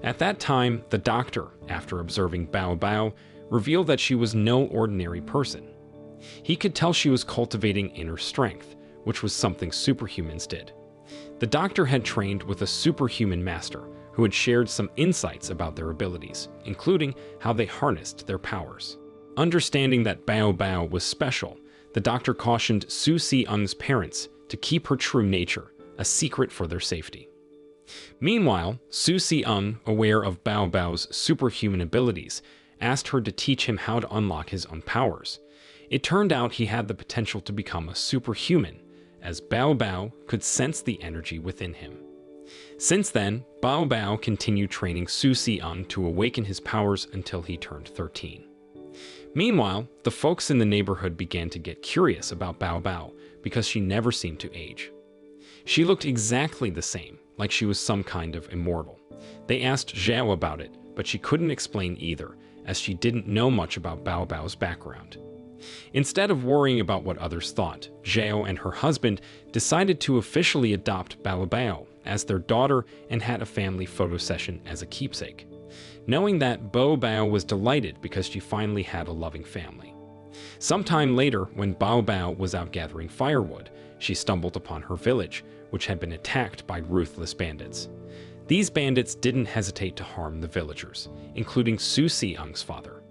At that time, the doctor, after observing Bao Bao, revealed that she was no ordinary person. He could tell she was cultivating inner strength, which was something superhumans did. The doctor had trained with a superhuman master who had shared some insights about their abilities, including how they harnessed their powers. Understanding that Bao Bao was special, the doctor cautioned Su Si-un's parents to keep her true nature a secret for their safety. Meanwhile, Su Si-un, aware of Bao Bao's superhuman abilities, asked her to teach him how to unlock his own powers. It turned out he had the potential to become a superhuman, as Bao Bao could sense the energy within him. Since then, Bao Bao continued training Su Si-un to awaken his powers until he turned 13. Meanwhile, the folks in the neighborhood began to get curious about Bao Bao because she never seemed to age. She looked exactly the same, like she was some kind of immortal. They asked Zhao about it, but she couldn't explain either, as she didn't know much about Bao Bao's background. Instead of worrying about what others thought, Zhao and her husband decided to officially adopt Bao Bao as their daughter and had a family photo session as a keepsake, knowing that Bao Bao was delighted because she finally had a loving family. Sometime later, when Bao Bao was out gathering firewood, she stumbled upon her village, which had been attacked by ruthless bandits. These bandits didn't hesitate to harm the villagers, including Su Si-ung's father.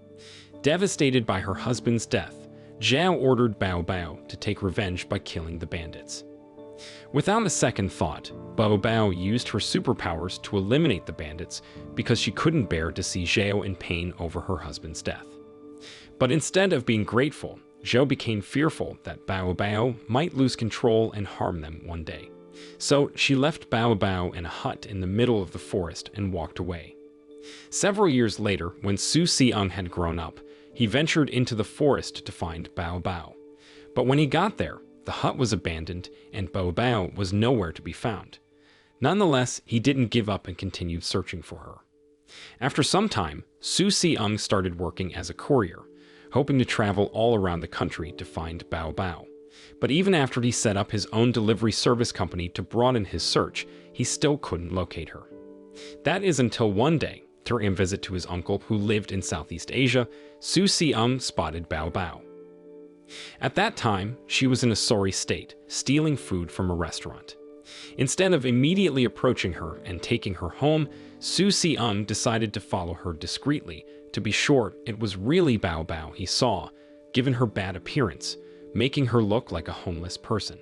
Devastated by her husband's death, Zhao ordered Bao Bao to take revenge by killing the bandits. Without a second thought, Bao Bao used her superpowers to eliminate the bandits because she couldn't bear to see Zhao in pain over her husband's death. But instead of being grateful, Zhao became fearful that Bao Bao might lose control and harm them one day. So she left Bao Bao in a hut in the middle of the forest and walked away. Several years later, when Su Si-ung had grown up, he ventured into the forest to find Bao Bao. But when he got there, the hut was abandoned and Bao Bao was nowhere to be found. Nonetheless, he didn't give up and continued searching for her. After some time, Su Si-ung started working as a courier, hoping to travel all around the country to find Bao Bao. But even after he set up his own delivery service company to broaden his search, he still couldn't locate her. That is until one day, during a visit to his uncle who lived in Southeast Asia, Su Si-ung spotted Bao Bao. At that time, she was in a sorry state, stealing food from a restaurant. Instead of immediately approaching her and taking her home, Su Si-ung decided to follow her discreetly to be sure it was really Bao Bao he saw, given her bad appearance, making her look like a homeless person.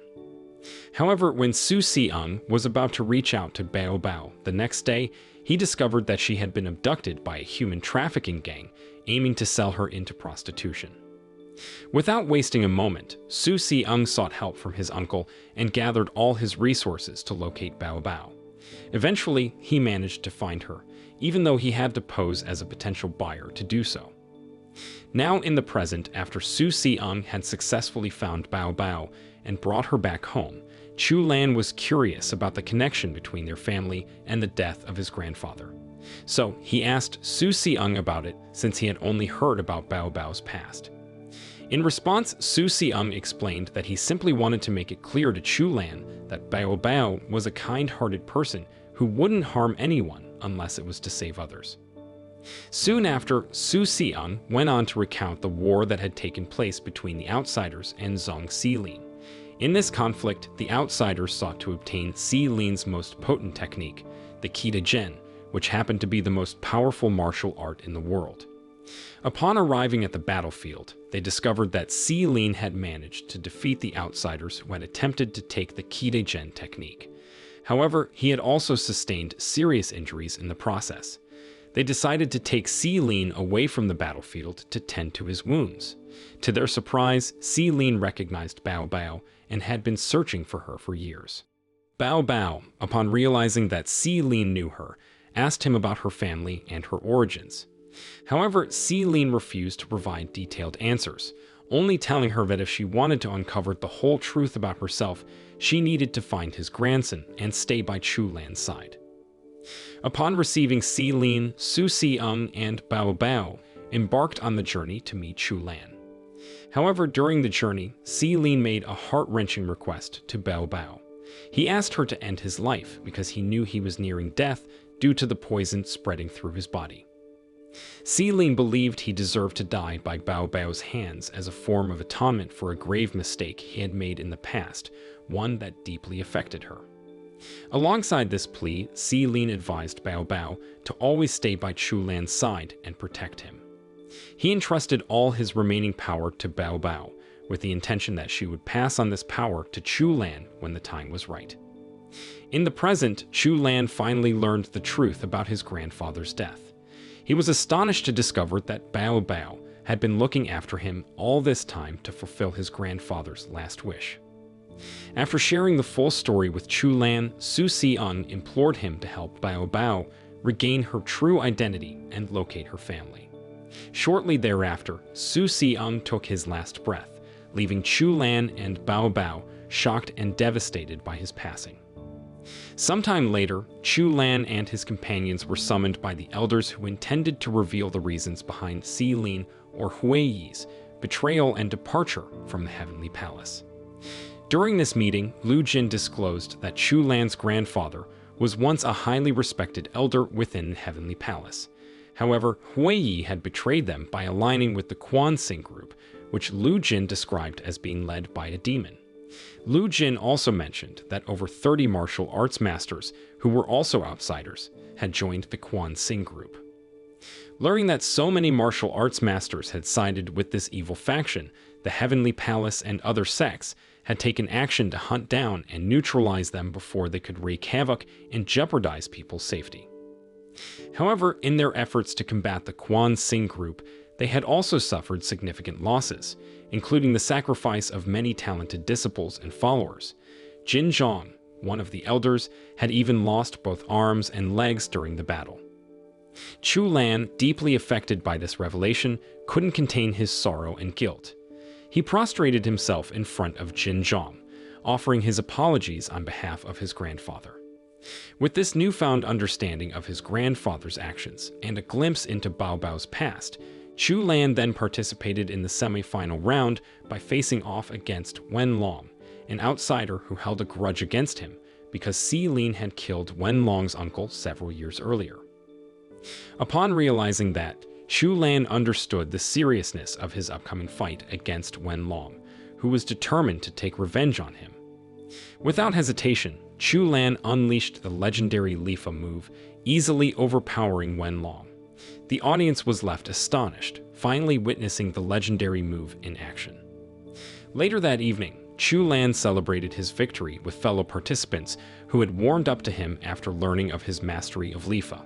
However, when Su Si-ung was about to reach out to Bao Bao the next day, he discovered that she had been abducted by a human trafficking gang aiming to sell her into prostitution. Without wasting a moment, Su Si-ung sought help from his uncle and gathered all his resources to locate Bao Bao. Eventually, he managed to find her, even though he had to pose as a potential buyer to do so. Now in the present, after Su Si-ung had successfully found Bao Bao and brought her back home, Chu Lan was curious about the connection between their family and the death of his grandfather. So he asked Su Si-ung about it since he had only heard about Bao Bao's past. In response, Su Si-ung explained that he simply wanted to make it clear to Chu Lan that Bao Bao was a kind-hearted person who wouldn't harm anyone unless it was to save others. Soon after, Su Si-ung went on to recount the war that had taken place between the outsiders and Zhang Xilin. In this conflict, the outsiders sought to obtain Xilin's most potent technique, the Qi Zhen, which happened to be the most powerful martial art in the world. Upon arriving at the battlefield, they discovered that Xilin had managed to defeat the outsiders who had attempted to take the Qi Zhen technique. However, he had also sustained serious injuries in the process. They decided to take Xilin away from the battlefield to tend to his wounds. To their surprise, Xilin recognized Bao Bao and had been searching for her for years. Bao Bao, upon realizing that Xilin knew her, asked him about her family and her origins. However, Xilin refused to provide detailed answers, only telling her that if she wanted to uncover the whole truth about herself, she needed to find his grandson and stay by Chu Lan's side. Upon receiving Xilin, Su Si-ung and Bao Bao embarked on the journey to meet Chu Lan. However, during the journey, Xilin made a heart-wrenching request to Bao Bao. He asked her to end his life because he knew he was nearing death due to the poison spreading through his body. Xilin believed he deserved to die by Bao Bao's hands as a form of atonement for a grave mistake he had made in the past, one that deeply affected her. Alongside this plea, Xilin advised Bao Bao to always stay by Chu Lan's side and protect him. He entrusted all his remaining power to Bao Bao, with the intention that she would pass on this power to Chu Lan when the time was right. In the present, Chu Lan finally learned the truth about his grandfather's death. He was astonished to discover that Bao Bao had been looking after him all this time to fulfill his grandfather's last wish. After sharing the full story with Chu Lan, Su Si-ung implored him to help Bao Bao regain her true identity and locate her family. Shortly thereafter, Su Xiang took his last breath, leaving Chu Lan and Bao Bao shocked and devastated by his passing. Sometime later, Chu Lan and his companions were summoned by the elders who intended to reveal the reasons behind Si Lin or Hui Yi's betrayal and departure from the Heavenly Palace. During this meeting, Lu Jin disclosed that Chu Lan's grandfather was once a highly respected elder within the Heavenly Palace. However, Hui Yi had betrayed them by aligning with the Quan Xing group, which Lu Jin described as being led by a demon. Lu Jin also mentioned that over 30 martial arts masters, who were also outsiders, had joined the Quan Xing group. Learning that so many martial arts masters had sided with this evil faction, the Heavenly Palace and other sects had taken action to hunt down and neutralize them before they could wreak havoc and jeopardize people's safety. However, in their efforts to combat the Quan Xing group, they had also suffered significant losses, including the sacrifice of many talented disciples and followers. Jin Zhang, one of the elders, had even lost both arms and legs during the battle. Chu Lan, deeply affected by this revelation, couldn't contain his sorrow and guilt. He prostrated himself in front of Jin Zhang, offering his apologies on behalf of his grandfather. With this newfound understanding of his grandfather's actions and a glimpse into Bao Bao's past, Chu Lan then participated in the semi-final round by facing off against Wen Long, an outsider who held a grudge against him because Si Lin had killed Wen Long's uncle several years earlier. Upon realizing that, Chu Lan understood the seriousness of his upcoming fight against Wen Long, who was determined to take revenge on him. Without hesitation, Chu Lan unleashed the legendary Lifa move, easily overpowering Wen Long. The audience was left astonished, finally witnessing the legendary move in action. Later that evening, Chu Lan celebrated his victory with fellow participants who had warmed up to him after learning of his mastery of Lifa.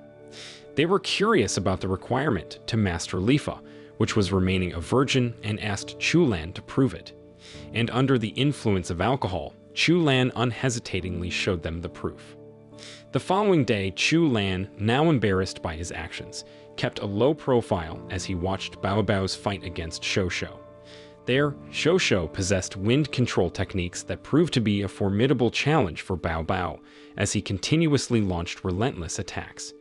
They were curious about the requirement to master Lifa, which was remaining a virgin, and asked Chu Lan to prove it. And under the influence of alcohol, Chu Lan unhesitatingly showed them the proof. The following day, Chu Lan, now embarrassed by his actions, kept a low profile as he watched Bao Bao's fight against Shou Shou. There, Shou Shou possessed wind control techniques that proved to be a formidable challenge for Bao Bao, as he continuously launched relentless attacks.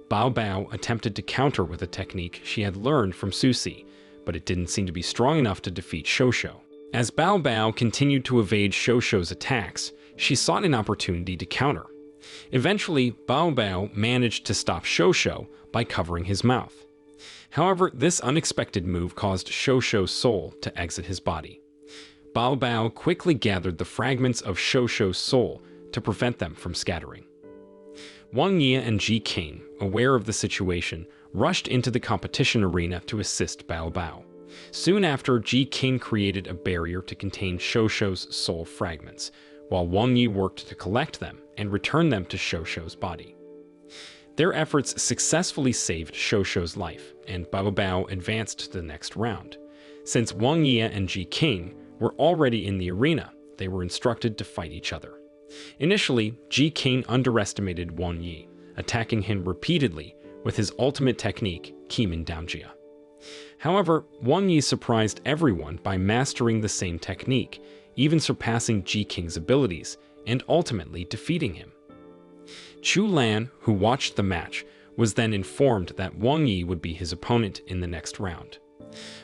Bao Bao attempted to counter with a technique she had learned from Su Si, but it didn't seem to be strong enough to defeat Shou Shou. As Bao Bao continued to evade Shou Shou's attacks, she sought an opportunity to counter. Eventually, Bao Bao managed to stop Shou Shou by covering his mouth. However, this unexpected move caused Shou Shou's soul to exit his body. Bao Bao quickly gathered the fragments of Shou Shou's soul to prevent them from scattering. Wang Yi and Ji Qing, aware of the situation, rushed into the competition arena to assist Bao Bao. Soon after, Ji Qing created a barrier to contain Shou Shou's soul fragments, while Wang Yi worked to collect them and return them to Shou Shou's body. Their efforts successfully saved Shou Shou's life, and Bao Bao advanced to the next round. Since Wang Yi and Ji Qing were already in the arena, they were instructed to fight each other. Initially, Ji Qing underestimated Wang Yi, attacking him repeatedly with his ultimate technique, Kimin Daojia. However, Wang Yi surprised everyone by mastering the same technique, even surpassing Ji Qing's abilities, and ultimately defeating him. Chu Lan, who watched the match, was then informed that Wang Yi would be his opponent in the next round.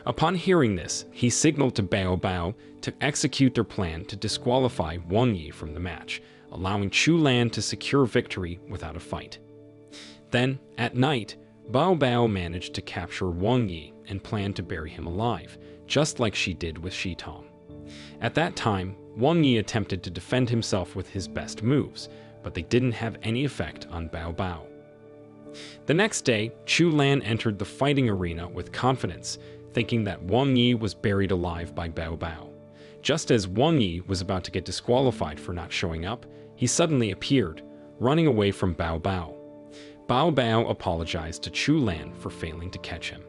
Upon hearing this, he signaled to Bao Bao to execute their plan to disqualify Wang Yi from the match, allowing Chu Lan to secure victory without a fight. Then, at night, Bao Bao managed to capture Wang Yi and planned to bury him alive, just like she did with Shi Tong. At that time, Wang Yi attempted to defend himself with his best moves, but they didn't have any effect on Bao Bao. The next day, Chu Lan entered the fighting arena with confidence, thinking that Wang Yi was buried alive by Bao Bao. Just as Wang Yi was about to get disqualified for not showing up, he suddenly appeared, running away from Bao Bao. Bao Bao apologized to Chu Lan for failing to catch him.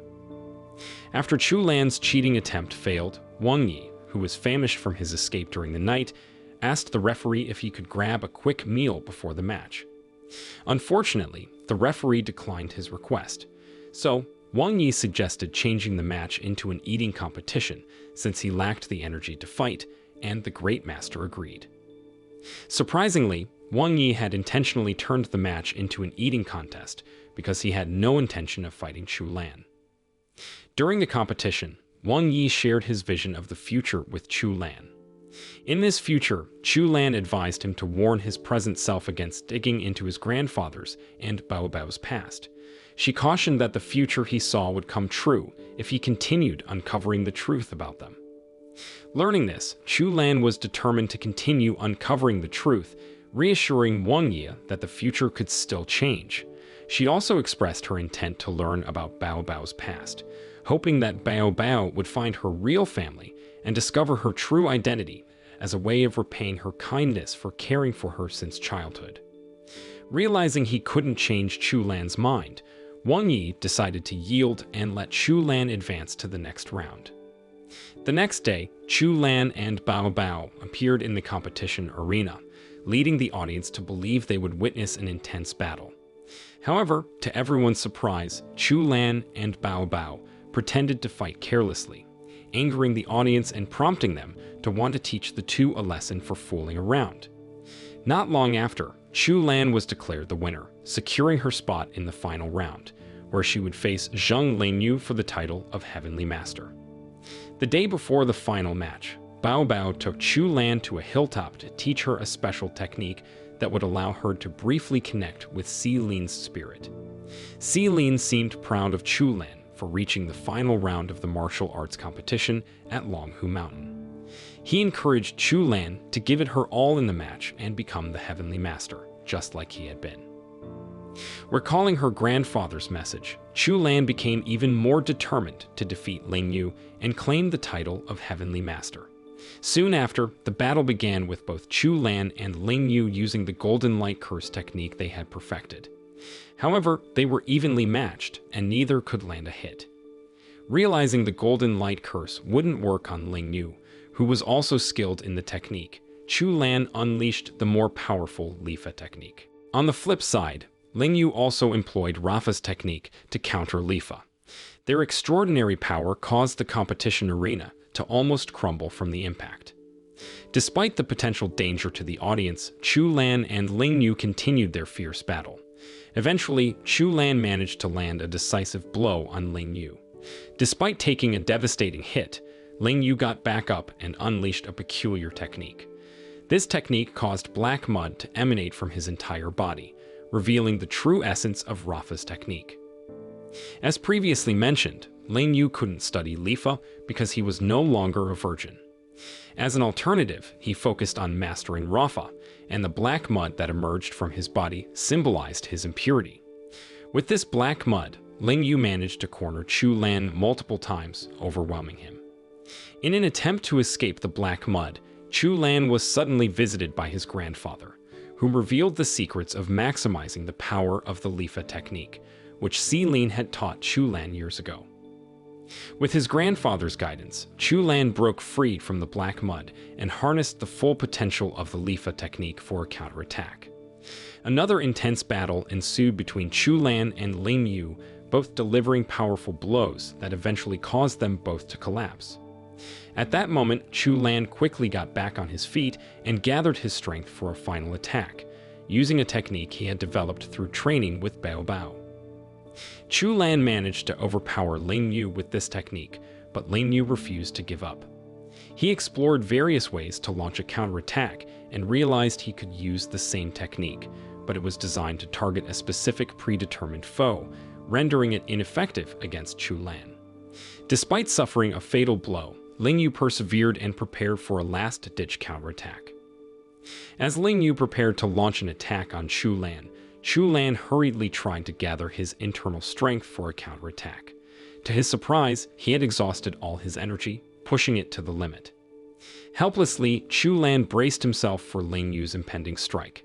After Chu Lan's cheating attempt failed, Wang Yi, who was famished from his escape during the night, asked the referee if he could grab a quick meal before the match. Unfortunately, the referee declined his request, so Wang Yi suggested changing the match into an eating competition since he lacked the energy to fight, and the Great Master agreed. Surprisingly, Wang Yi had intentionally turned the match into an eating contest because he had no intention of fighting Chu Lan. During the competition, Wang Yi shared his vision of the future with Chu Lan. In this future, Chu Lan advised him to warn his present self against digging into his grandfather's and Bao Bao's past. She cautioned that the future he saw would come true if he continued uncovering the truth about them. Learning this, Chu Lan was determined to continue uncovering the truth, reassuring Wang Yi that the future could still change. She also expressed her intent to learn about Bao Bao's past, hoping that Bao Bao would find her real family and discover her true identity as a way of repaying her kindness for caring for her since childhood. Realizing he couldn't change Chu Lan's mind, Wang Yi decided to yield and let Chu Lan advance to the next round. The next day, Chu Lan and Bao Bao appeared in the competition arena, leading the audience to believe they would witness an intense battle. However, to everyone's surprise, Chu Lan and Bao Bao pretended to fight carelessly, angering the audience and prompting them to want to teach the two a lesson for fooling around. Not long after, Chu Lan was declared the winner, securing her spot in the final round, where she would face Zheng Lingyu for the title of Heavenly Master. The day before the final match, Bao Bao took Chu Lan to a hilltop to teach her a special technique that would allow her to briefly connect with Si Lin's spirit. Si Lin seemed proud of Chu Lan for reaching the final round of the martial arts competition at Longhu Mountain. He encouraged Chu Lan to give it her all in the match and become the Heavenly Master, just like he had been. Recalling her grandfather's message, Chu Lan became even more determined to defeat Ling Yu and claim the title of Heavenly Master. Soon after, the battle began with both Chu Lan and Ling Yu using the Golden Light Curse technique they had perfected. However, they were evenly matched, and neither could land a hit. Realizing the Golden Light Curse wouldn't work on Ling Yu, who was also skilled in the technique, Chu Lan unleashed the more powerful Lifa technique. On the flip side, Ling Yu also employed Rafa's technique to counter Lifa. Their extraordinary power caused the competition arena to almost crumble from the impact. Despite the potential danger to the audience, Chu Lan and Ling Yu continued their fierce battle. Eventually, Chu Lan managed to land a decisive blow on Ling Yu. Despite taking a devastating hit, Ling Yu got back up and unleashed a peculiar technique. This technique caused black mud to emanate from his entire body, revealing the true essence of Rafa's technique. As previously mentioned, Ling Yu couldn't study Lifa because he was no longer a virgin. As an alternative, he focused on mastering Rafa, and the black mud that emerged from his body symbolized his impurity. With this black mud, Ling Yu managed to corner Chu Lan multiple times, overwhelming him. In an attempt to escape the black mud, Chu Lan was suddenly visited by his grandfather, who revealed the secrets of maximizing the power of the Lifa technique, which Si Lin had taught Chu Lan years ago. With his grandfather's guidance, Chu Lan broke free from the black mud and harnessed the full potential of the Lifa technique for a counterattack. Another intense battle ensued between Chu Lan and Ling Yu, both delivering powerful blows that eventually caused them both to collapse. At that moment, Chu Lan quickly got back on his feet and gathered his strength for a final attack, using a technique he had developed through training with Bao Bao. Chu Lan managed to overpower Ling Yu with this technique, but Ling Yu refused to give up. He explored various ways to launch a counterattack and realized he could use the same technique, but it was designed to target a specific predetermined foe, rendering it ineffective against Chu Lan. Despite suffering a fatal blow, Ling Yu persevered and prepared for a last-ditch counterattack. As Ling Yu prepared to launch an attack on Chu Lan hurriedly tried to gather his internal strength for a counterattack. To his surprise, he had exhausted all his energy, pushing it to the limit. Helplessly, Chu Lan braced himself for Ling Yu's impending strike.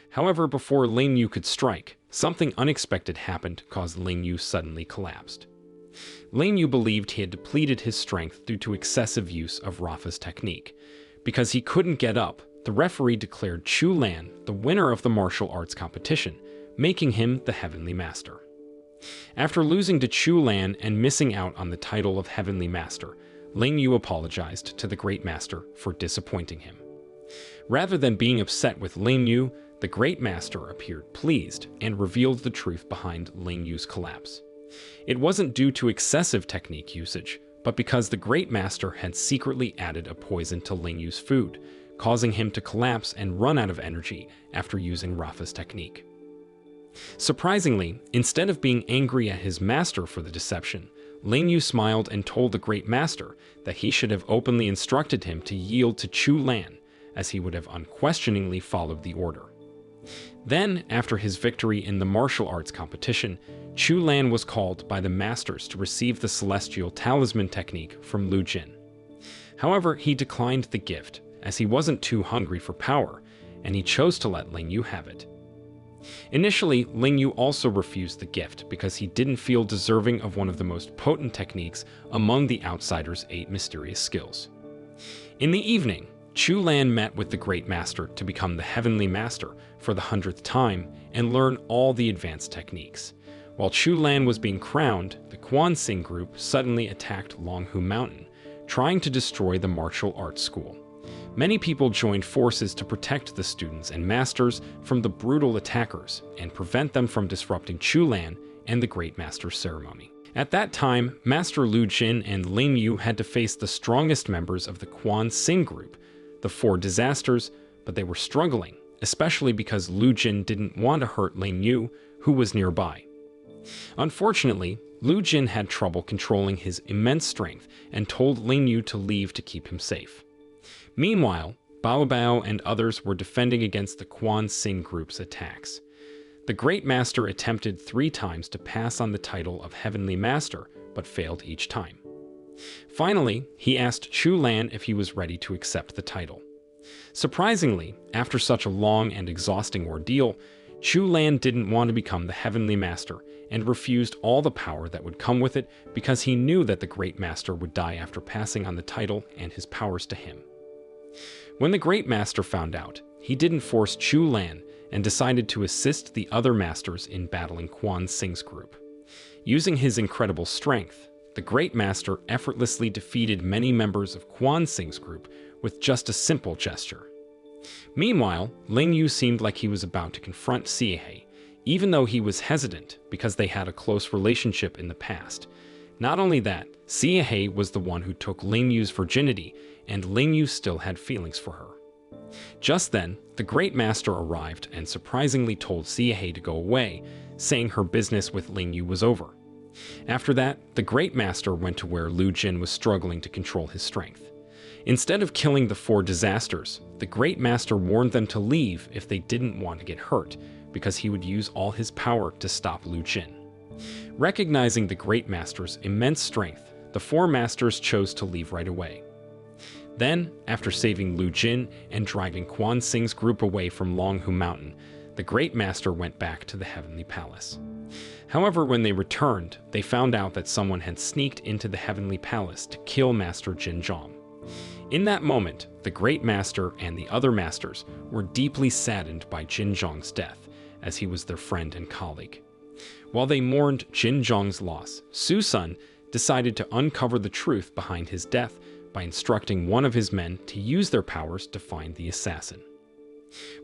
However, before Ling Yu could strike, something unexpected happened, caused Ling Yu suddenly collapsed. Ling Yu believed he had depleted his strength due to excessive use of Rafa's technique. Because he couldn't get up, the referee declared Chu Lan the winner of the martial arts competition, making him the Heavenly Master. After losing to Chu Lan and missing out on the title of Heavenly Master, Ling Yu apologized to the Great Master for disappointing him. Rather than being upset with Ling Yu, the Great Master appeared pleased and revealed the truth behind Ling Yu's collapse. It wasn't due to excessive technique usage, but because the Great Master had secretly added a poison to Ling Yu's food, causing him to collapse and run out of energy after using Rafa's technique. Surprisingly, instead of being angry at his master for the deception, Ling Yu smiled and told the Great Master that he should have openly instructed him to yield to Chu Lan, as he would have unquestioningly followed the order. Then, after his victory in the martial arts competition, Chu Lan was called by the masters to receive the celestial talisman technique from Lu Jin. However, he declined the gift, as he wasn't too hungry for power, and he chose to let Ling Yu have it. Initially, Ling Yu also refused the gift because he didn't feel deserving of one of the most potent techniques among the outsider's 8 mysterious skills. In the evening, Chu Lan met with the Great Master to become the Heavenly Master for the 100th time and learn all the advanced techniques. While Chu Lan was being crowned, the Quan Xing group suddenly attacked Longhu Mountain, trying to destroy the martial arts school. Many people joined forces to protect the students and masters from the brutal attackers and prevent them from disrupting Chu Lan and the Great Master's ceremony. At that time, Master Lu Jin and Ling Yu had to face the strongest members of the Quan Xing group, the 4 disasters, but they were struggling, especially because Lu Jin didn't want to hurt Ling Yu, who was nearby. Unfortunately, Lu Jin had trouble controlling his immense strength and told Ling Yu to leave to keep him safe. Meanwhile, Bao Bao and others were defending against the Quan Xing group's attacks. The Great Master attempted 3 times to pass on the title of Heavenly Master, but failed each time. Finally, he asked Chu Lan if he was ready to accept the title. Surprisingly, after such a long and exhausting ordeal, Chu Lan didn't want to become the Heavenly Master and refused all the power that would come with it because he knew that the Great Master would die after passing on the title and his powers to him. When the Great Master found out, he didn't force Chu Lan and decided to assist the other masters in battling Quan Xing's group. Using his incredible strength, the Great Master effortlessly defeated many members of Quan Xing's group with just a simple gesture. Meanwhile, Ling Yu seemed like he was about to confront Sihe, even though he was hesitant because they had a close relationship in the past. Not only that, Sihe was the one who took Ling Yu's virginity, and Ling Yu still had feelings for her. Just then, the Great Master arrived and surprisingly told Sihe to go away, saying her business with Ling Yu was over. After that, the Great Master went to where Lu Jin was struggling to control his strength. Instead of killing the 4 disasters, the Great Master warned them to leave if they didn't want to get hurt, because he would use all his power to stop Lu Jin. Recognizing the Great Master's immense strength, the 4 masters chose to leave right away. Then, after saving Lu Jin and driving Quan Xing's group away from Longhu Mountain, the Great Master went back to the Heavenly Palace. However, when they returned, they found out that someone had sneaked into the Heavenly Palace to kill Master Jinzhong. In that moment, the Great Master and the other masters were deeply saddened by Jinzhong's death, as he was their friend and colleague. While they mourned Jinzhong's loss, Su Sun decided to uncover the truth behind his death by instructing one of his men to use their powers to find the assassin.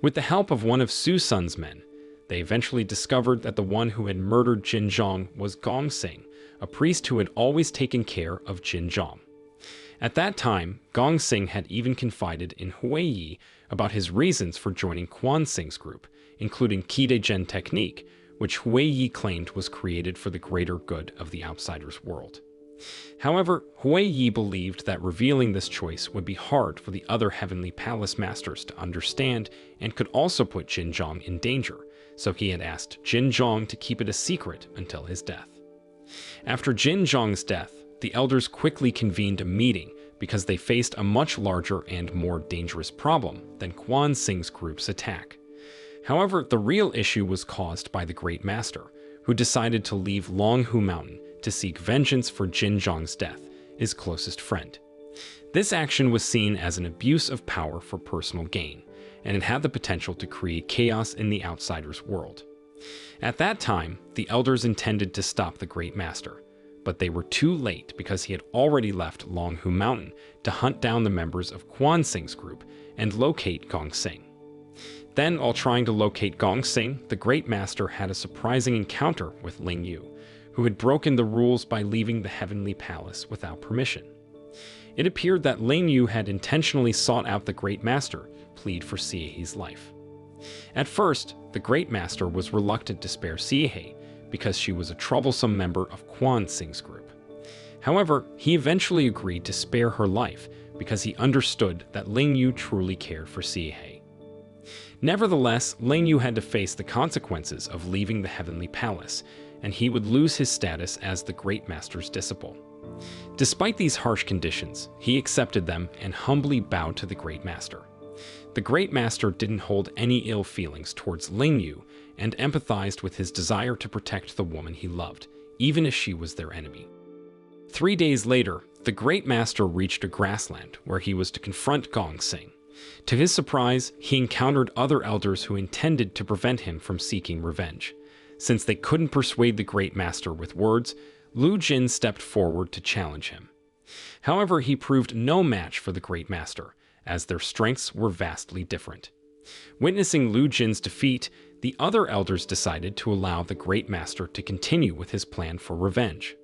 With the help of one of Su Sun's men, they eventually discovered that the one who had murdered Jinzhong was Gong Xing, a priest who had always taken care of Jinzhong. At that time, Gong Xing had even confided in Hui Yi about his reasons for joining Quan Xing's group, including Qide Zhen technique, which Hui Yi claimed was created for the greater good of the outsider's world. However, Hui Yi believed that revealing this choice would be hard for the other Heavenly Palace masters to understand and could also put Jinzhong in danger, so he had asked Jinzhong to keep it a secret until his death. After Jinzhong's death, the elders quickly convened a meeting because they faced a much larger and more dangerous problem than Quan Xing's group's attack. However, the real issue was caused by the Great Master, who decided to leave Longhu Mountain to seek vengeance for Jinzhong's death, his closest friend. This action was seen as an abuse of power for personal gain, and it had the potential to create chaos in the outsider's world. At that time, the elders intended to stop the Great Master, but they were too late because he had already left Longhu Mountain to hunt down the members of Quan Sing's group and locate Gong Sing. Then, while trying to locate Gong Sing, the Great Master had a surprising encounter with Ling Yu, who had broken the rules by leaving the Heavenly Palace without permission. It appeared that Ling Yu had intentionally sought out the Great Master, plead for Sihe's life. At first, the Great Master was reluctant to spare Sihe because she was a troublesome member of Quan Sing's group. However, he eventually agreed to spare her life because he understood that Ling Yu truly cared for Sihe. Nevertheless, Ling Yu had to face the consequences of leaving the Heavenly Palace, and he would lose his status as the Great Master's disciple. Despite these harsh conditions, he accepted them and humbly bowed to the Great Master. The Great Master didn't hold any ill feelings towards Ling Yu and empathized with his desire to protect the woman he loved, even if she was their enemy. 3 days later, the Great Master reached a grassland where he was to confront Gong Sing. To his surprise, he encountered other elders who intended to prevent him from seeking revenge. Since they couldn't persuade the Great Master with words, Lu Jin stepped forward to challenge him. However, he proved no match for the Great Master, as their strengths were vastly different. Witnessing Lu Jin's defeat, the other elders decided to allow the Great Master to continue with his plan for revenge.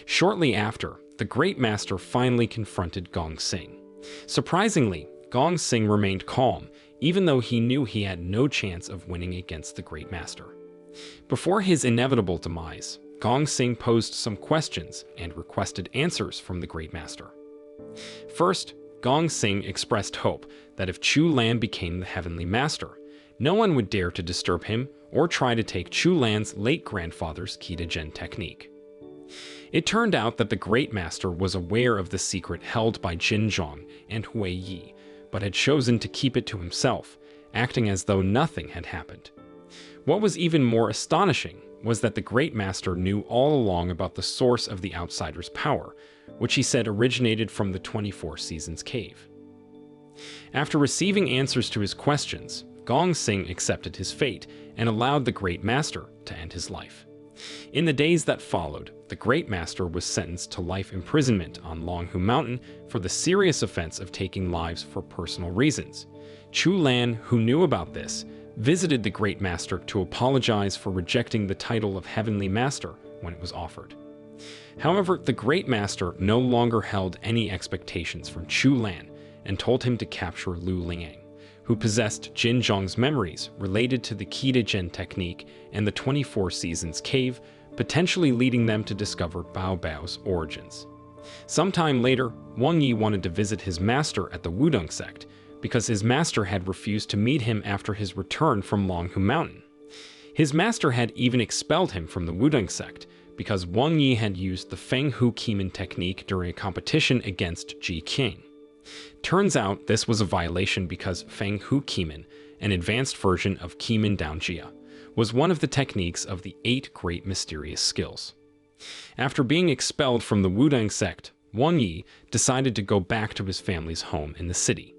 Shortly after, the Great Master finally confronted Gong Sing. Surprisingly, Gong Sing remained calm, even though he knew he had no chance of winning against the Great Master. Before his inevitable demise, Gong Sing posed some questions and requested answers from the Great Master. First, Gong Sing expressed hope that if Chu Lan became the Heavenly Master, no one would dare to disturb him or try to take Chu Lan's late grandfather's Qi technique. It turned out that the Great Master was aware of the secret held by Jin Zhong and Hui Yi, but had chosen to keep it to himself, acting as though nothing had happened. What was even more astonishing was that the Great Master knew all along about the source of the outsider's power, which he said originated from the 24 Seasons cave. After receiving answers to his questions, Gong Sing accepted his fate and allowed the Great Master to end his life. In the days that followed, the Great Master was sentenced to life imprisonment on Longhu Mountain for the serious offense of taking lives for personal reasons. Chu Lan, who knew about this, visited the Great Master to apologize for rejecting the title of Heavenly Master when it was offered. However, the Great Master no longer held any expectations from Chu Lan and told him to capture Lu Lingyang, who possessed Jin Zhong's memories related to the Qi technique and the 24 Seasons cave, potentially leading them to discover Bao Bao's origins. Sometime later, Wang Yi wanted to visit his master at the Wudong sect because his master had refused to meet him after his return from Longhu Mountain. His master had even expelled him from the Wudong sect because Wang Yi had used the Feng Hu Qimen technique during a competition against Ji Qing. Turns out this was a violation because Feng Hu Qimen, an advanced version of Qimen Daojia, was one of the techniques of the 8 great mysterious skills. After being expelled from the Wudong sect, Wang Yi decided to go back to his family's home in the city.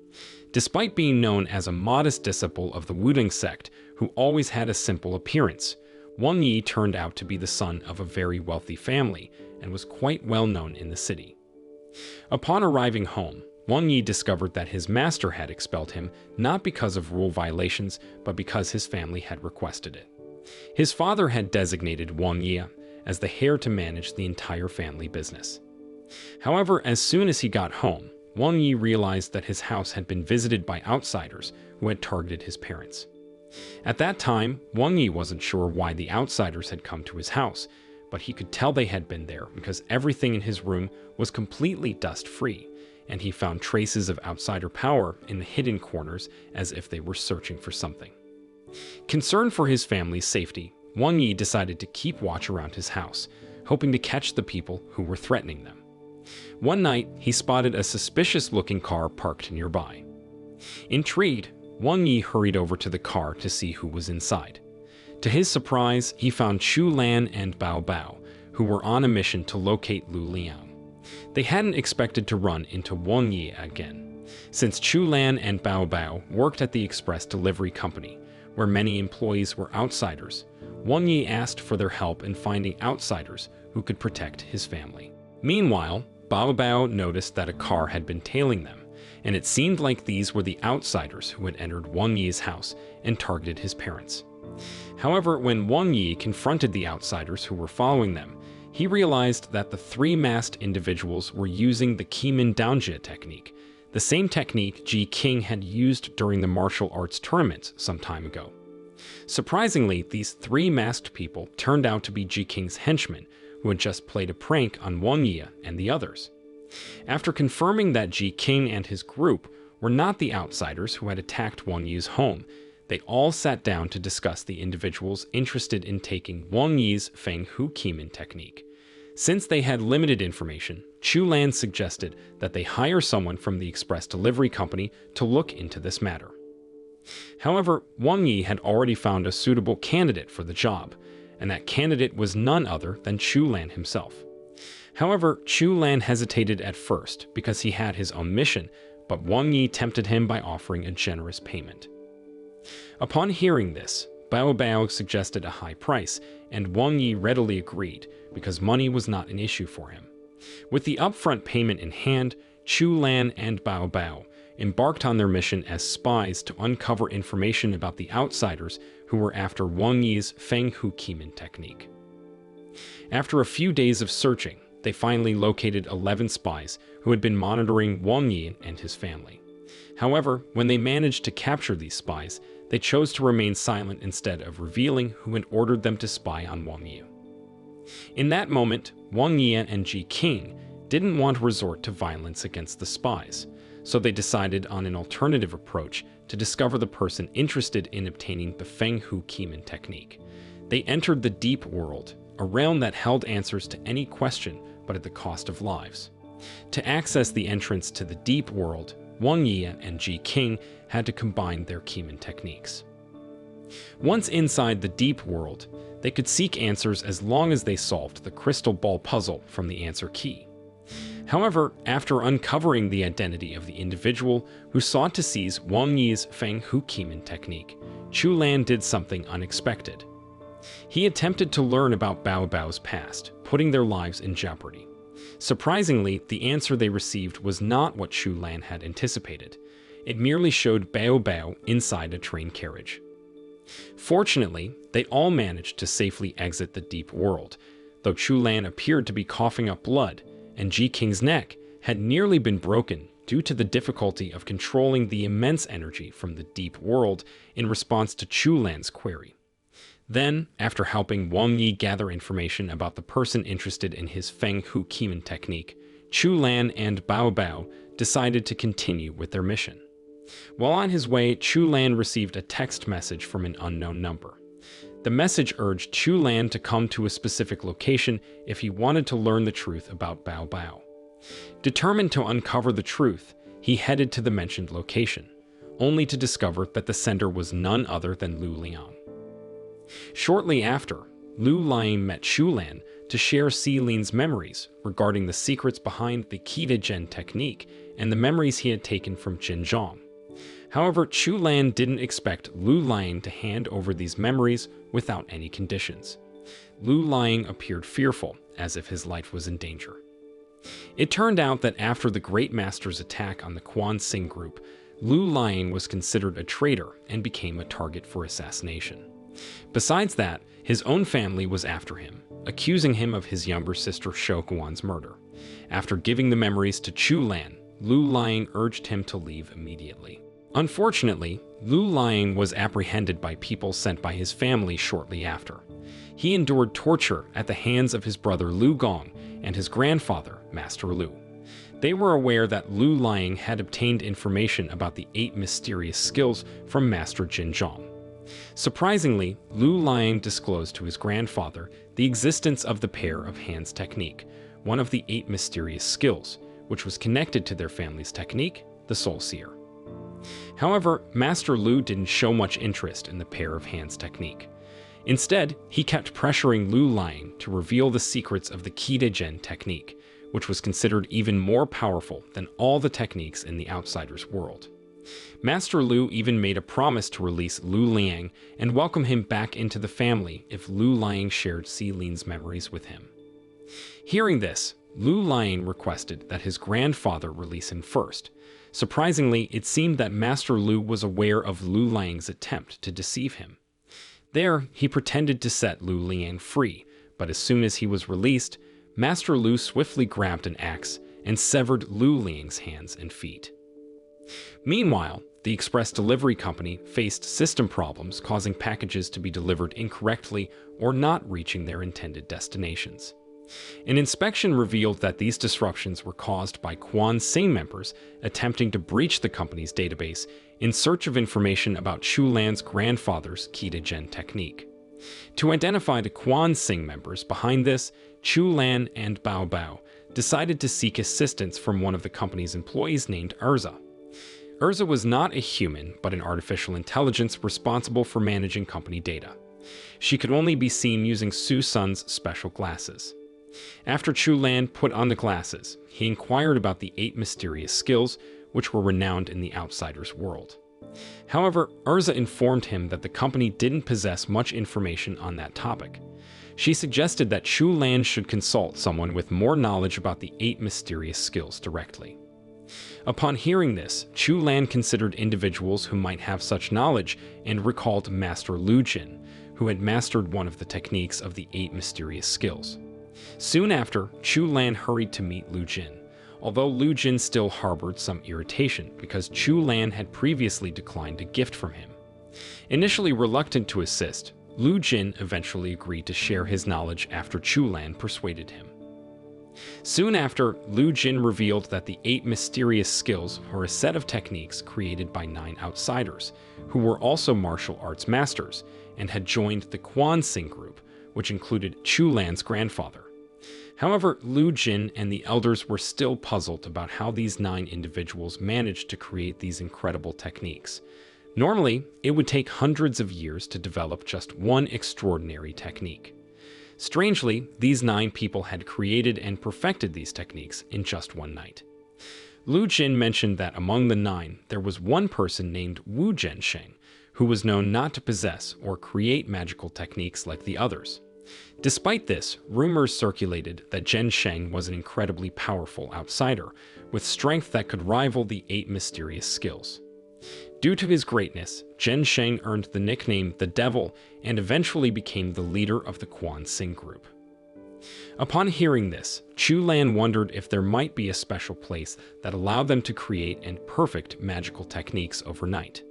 Despite being known as a modest disciple of the Wudong sect who always had a simple appearance, Wang Yi turned out to be the son of a very wealthy family and was quite well known in the city. Upon arriving home, Wang Yi discovered that his master had expelled him not because of rule violations, but because his family had requested it. His father had designated Wang Yi as the heir to manage the entire family business. However, as soon as he got home, Wang Yi realized that his house had been visited by outsiders who had targeted his parents. At that time, Wang Yi wasn't sure why the outsiders had come to his house, but he could tell they had been there because everything in his room was completely dust-free, and he found traces of outsider power in the hidden corners as if they were searching for something. Concerned for his family's safety, Wang Yi decided to keep watch around his house, hoping to catch the people who were threatening them. One night, he spotted a suspicious-looking car parked nearby. Intrigued, Wang Yi hurried over to the car to see who was inside. To his surprise, he found Chu Lan and Bao Bao, who were on a mission to locate Lu Liang. They hadn't expected to run into Wang Yi again, since Chu Lan and Bao Bao worked at the express delivery company, where many employees were outsiders. Wang Yi asked for their help in finding outsiders who could protect his family. Meanwhile, Bao Bao noticed that a car had been tailing them, and it seemed like these were the outsiders who had entered Wang Yi's house and targeted his parents. However, when Wang Yi confronted the outsiders who were following them, he realized that the three masked individuals were using the Kimin Daojie technique, the same technique Ji King had used during the martial arts tournaments some time ago. Surprisingly, these three masked people turned out to be Ji King's henchmen, who had just played a prank on Wang Yi and the others. After confirming that Ji King and his group were not the outsiders who had attacked Wang Yi's home, they all sat down to discuss the individuals interested in taking Wang Yi's Feng Hu Kimin technique. Since they had limited information, Chu Lan suggested that they hire someone from the express delivery company to look into this matter. However, Wang Yi had already found a suitable candidate for the job, and that candidate was none other than Chu Lan himself. However, Chu Lan hesitated at first because he had his own mission, but Wang Yi tempted him by offering a generous payment. Upon hearing this, Bao Bao suggested a high price, and Wang Yi readily agreed because money was not an issue for him. With the upfront payment in hand, Chu Lan and Bao Bao embarked on their mission as spies to uncover information about the outsiders who were after Wang Yi's Feng Hu Kimin technique. After a few days of searching, they finally located 11 spies who had been monitoring Wang Yi and his family. However, when they managed to capture these spies, they chose to remain silent instead of revealing who had ordered them to spy on Wang Yi. In that moment, Wang Yi and Ji King didn't want to resort to violence against the spies, so they decided on an alternative approach to discover the person interested in obtaining the Feng Hu Kimin technique. They entered the Deep World, a realm that held answers to any question but at the cost of lives. To access the entrance to the Deep World, Wang Yi and Ji King had to combine their Kimin techniques. Once inside the Deep World, they could seek answers as long as they solved the crystal ball puzzle from the answer key. However, after uncovering the identity of the individual who sought to seize Wang Yi's Feng Hu Kimin technique, Chu Lan did something unexpected. He attempted to learn about Bao Bao's past, putting their lives in jeopardy. Surprisingly, the answer they received was not what Chu Lan had anticipated. It merely showed Bao Bao inside a train carriage. Fortunately, they all managed to safely exit the Deep World, though Chu Lan appeared to be coughing up blood, and Ji King's neck had nearly been broken due to the difficulty of controlling the immense energy from the Deep World in response to Chu Lan's query. Then, after helping Wang Yi gather information about the person interested in his Feng Hu Kimin technique, Chu Lan and Bao Bao decided to continue with their mission. While on his way, Chu Lan received a text message from an unknown number. The message urged Chu Lan to come to a specific location if he wanted to learn the truth about Bao Bao. Determined to uncover the truth, he headed to the mentioned location, only to discover that the sender was none other than Lu Liang. Shortly after, Lu Liang met Chu Lan to share Si Lin's memories regarding the secrets behind the Qi technique and the memories he had taken from Jin Zhang. However, Chu Lan didn't expect Lu Liang to hand over these memories without any conditions. Lu Liang appeared fearful, as if his life was in danger. It turned out that after the Great Master's attack on the Quan Xing group, Lu Liang was considered a traitor and became a target for assassination. Besides that, his own family was after him, accusing him of his younger sister Shouguan's murder. After giving the memories to Chu Lan, Lu Liang urged him to leave immediately. Unfortunately, Lu Liang was apprehended by people sent by his family shortly after. He endured torture at the hands of his brother Lu Gong and his grandfather, Master Lu. They were aware that Lu Liang had obtained information about the 8 mysterious skills from Master Jin Zhang. Surprisingly, Lu Liang disclosed to his grandfather the existence of the pair of hands technique, one of the 8 mysterious skills, which was connected to their family's technique, the Soul Seer. However, Master Lu didn't show much interest in the pair of hands technique. Instead, he kept pressuring Lu Liang to reveal the secrets of the Qi technique, which was considered even more powerful than all the techniques in the outsider's world. Master Lu even made a promise to release Lu Liang and welcome him back into the family if Lu Liang shared Celine's memories with him. Hearing this, Lu Liang requested that his grandfather release him first. Surprisingly, it seemed that Master Lu was aware of Lu Liang's attempt to deceive him. There, he pretended to set Lu Liang free, but as soon as he was released, Master Lu swiftly grabbed an axe and severed Lu Liang's hands and feet. Meanwhile, the express delivery company faced system problems causing packages to be delivered incorrectly or not reaching their intended destinations. An inspection revealed that these disruptions were caused by Quan Sing members attempting to breach the company's database in search of information about Chu Lan's grandfather's Kitagen technique. To identify the Quan Sing members behind this, Chu Lan and Bao Bao decided to seek assistance from one of the company's employees named Urza. Urza was not a human, but an artificial intelligence responsible for managing company data. She could only be seen using Su Sun's special glasses. After Chu Lan put on the glasses, he inquired about the 8 mysterious skills, which were renowned in the outsider's world. However, Urza informed him that the company didn't possess much information on that topic. She suggested that Chu Lan should consult someone with more knowledge about the 8 mysterious skills directly. Upon hearing this, Chu Lan considered individuals who might have such knowledge and recalled Master Lu Jin, who had mastered one of the techniques of the 8 mysterious skills. Soon after, Chu Lan hurried to meet Lu Jin, although Lu Jin still harbored some irritation because Chu Lan had previously declined a gift from him. Initially reluctant to assist, Lu Jin eventually agreed to share his knowledge after Chu Lan persuaded him. Soon after, Lu Jin revealed that the 8 mysterious skills were a set of techniques created by 9 outsiders, who were also martial arts masters and had joined the Quan Sing group, which included Chu Lan's grandfather. However, Lu Jin and the elders were still puzzled about how these 9 individuals managed to create these incredible techniques. Normally, it would take hundreds of years to develop just one extraordinary technique. Strangely, these 9 people had created and perfected these techniques in just one night. Lu Jin mentioned that among the 9, there was one person named Wu Zhensheng, who was known not to possess or create magical techniques like the others. Despite this, rumors circulated that Zhensheng was an incredibly powerful outsider, with strength that could rival the 8 mysterious skills. Due to his greatness, Zhensheng earned the nickname the Devil and eventually became the leader of the Quan Sing group. Upon hearing this, Chu Lan wondered if there might be a special place that allowed them to create and perfect magical techniques overnight.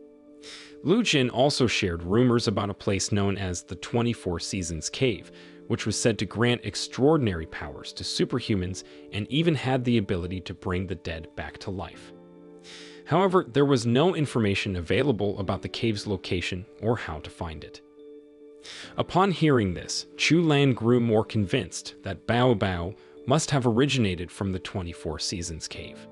Lu Jin also shared rumors about a place known as the 24 Seasons Cave, which was said to grant extraordinary powers to superhumans and even had the ability to bring the dead back to life. However, there was no information available about the cave's location or how to find it. Upon hearing this, Chu Lan grew more convinced that Bao Bao must have originated from the 24 Seasons Cave.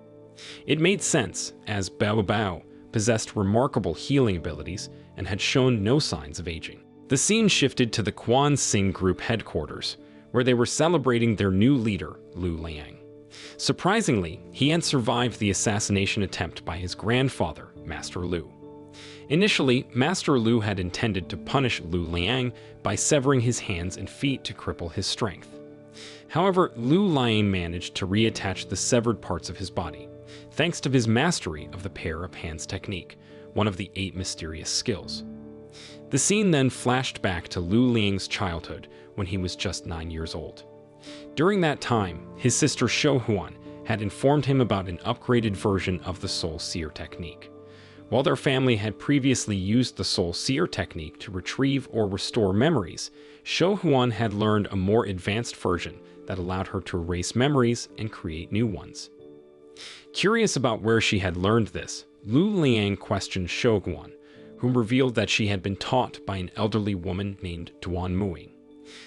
It made sense, as Bao Bao possessed remarkable healing abilities and had shown no signs of aging. The scene shifted to the Quan Sing group headquarters, where they were celebrating their new leader, Lu Liang. Surprisingly, he had survived the assassination attempt by his grandfather, Master Lu. Initially, Master Lu had intended to punish Lu Liang by severing his hands and feet to cripple his strength. However, Lu Liang managed to reattach the severed parts of his body, thanks to his mastery of the pair of hands technique, one of the 8 mysterious skills. The scene then flashed back to Lu Liang's childhood when he was just 9 years old. During that time, his sister Shou Huan had informed him about an upgraded version of the Soul Seer technique. While their family had previously used the Soul Seer technique to retrieve or restore memories, Shou Huan had learned a more advanced version that allowed her to erase memories and create new ones. Curious about where she had learned this, Lu Liang questioned Shou Huan, who revealed that she had been taught by an elderly woman named Duan Muing.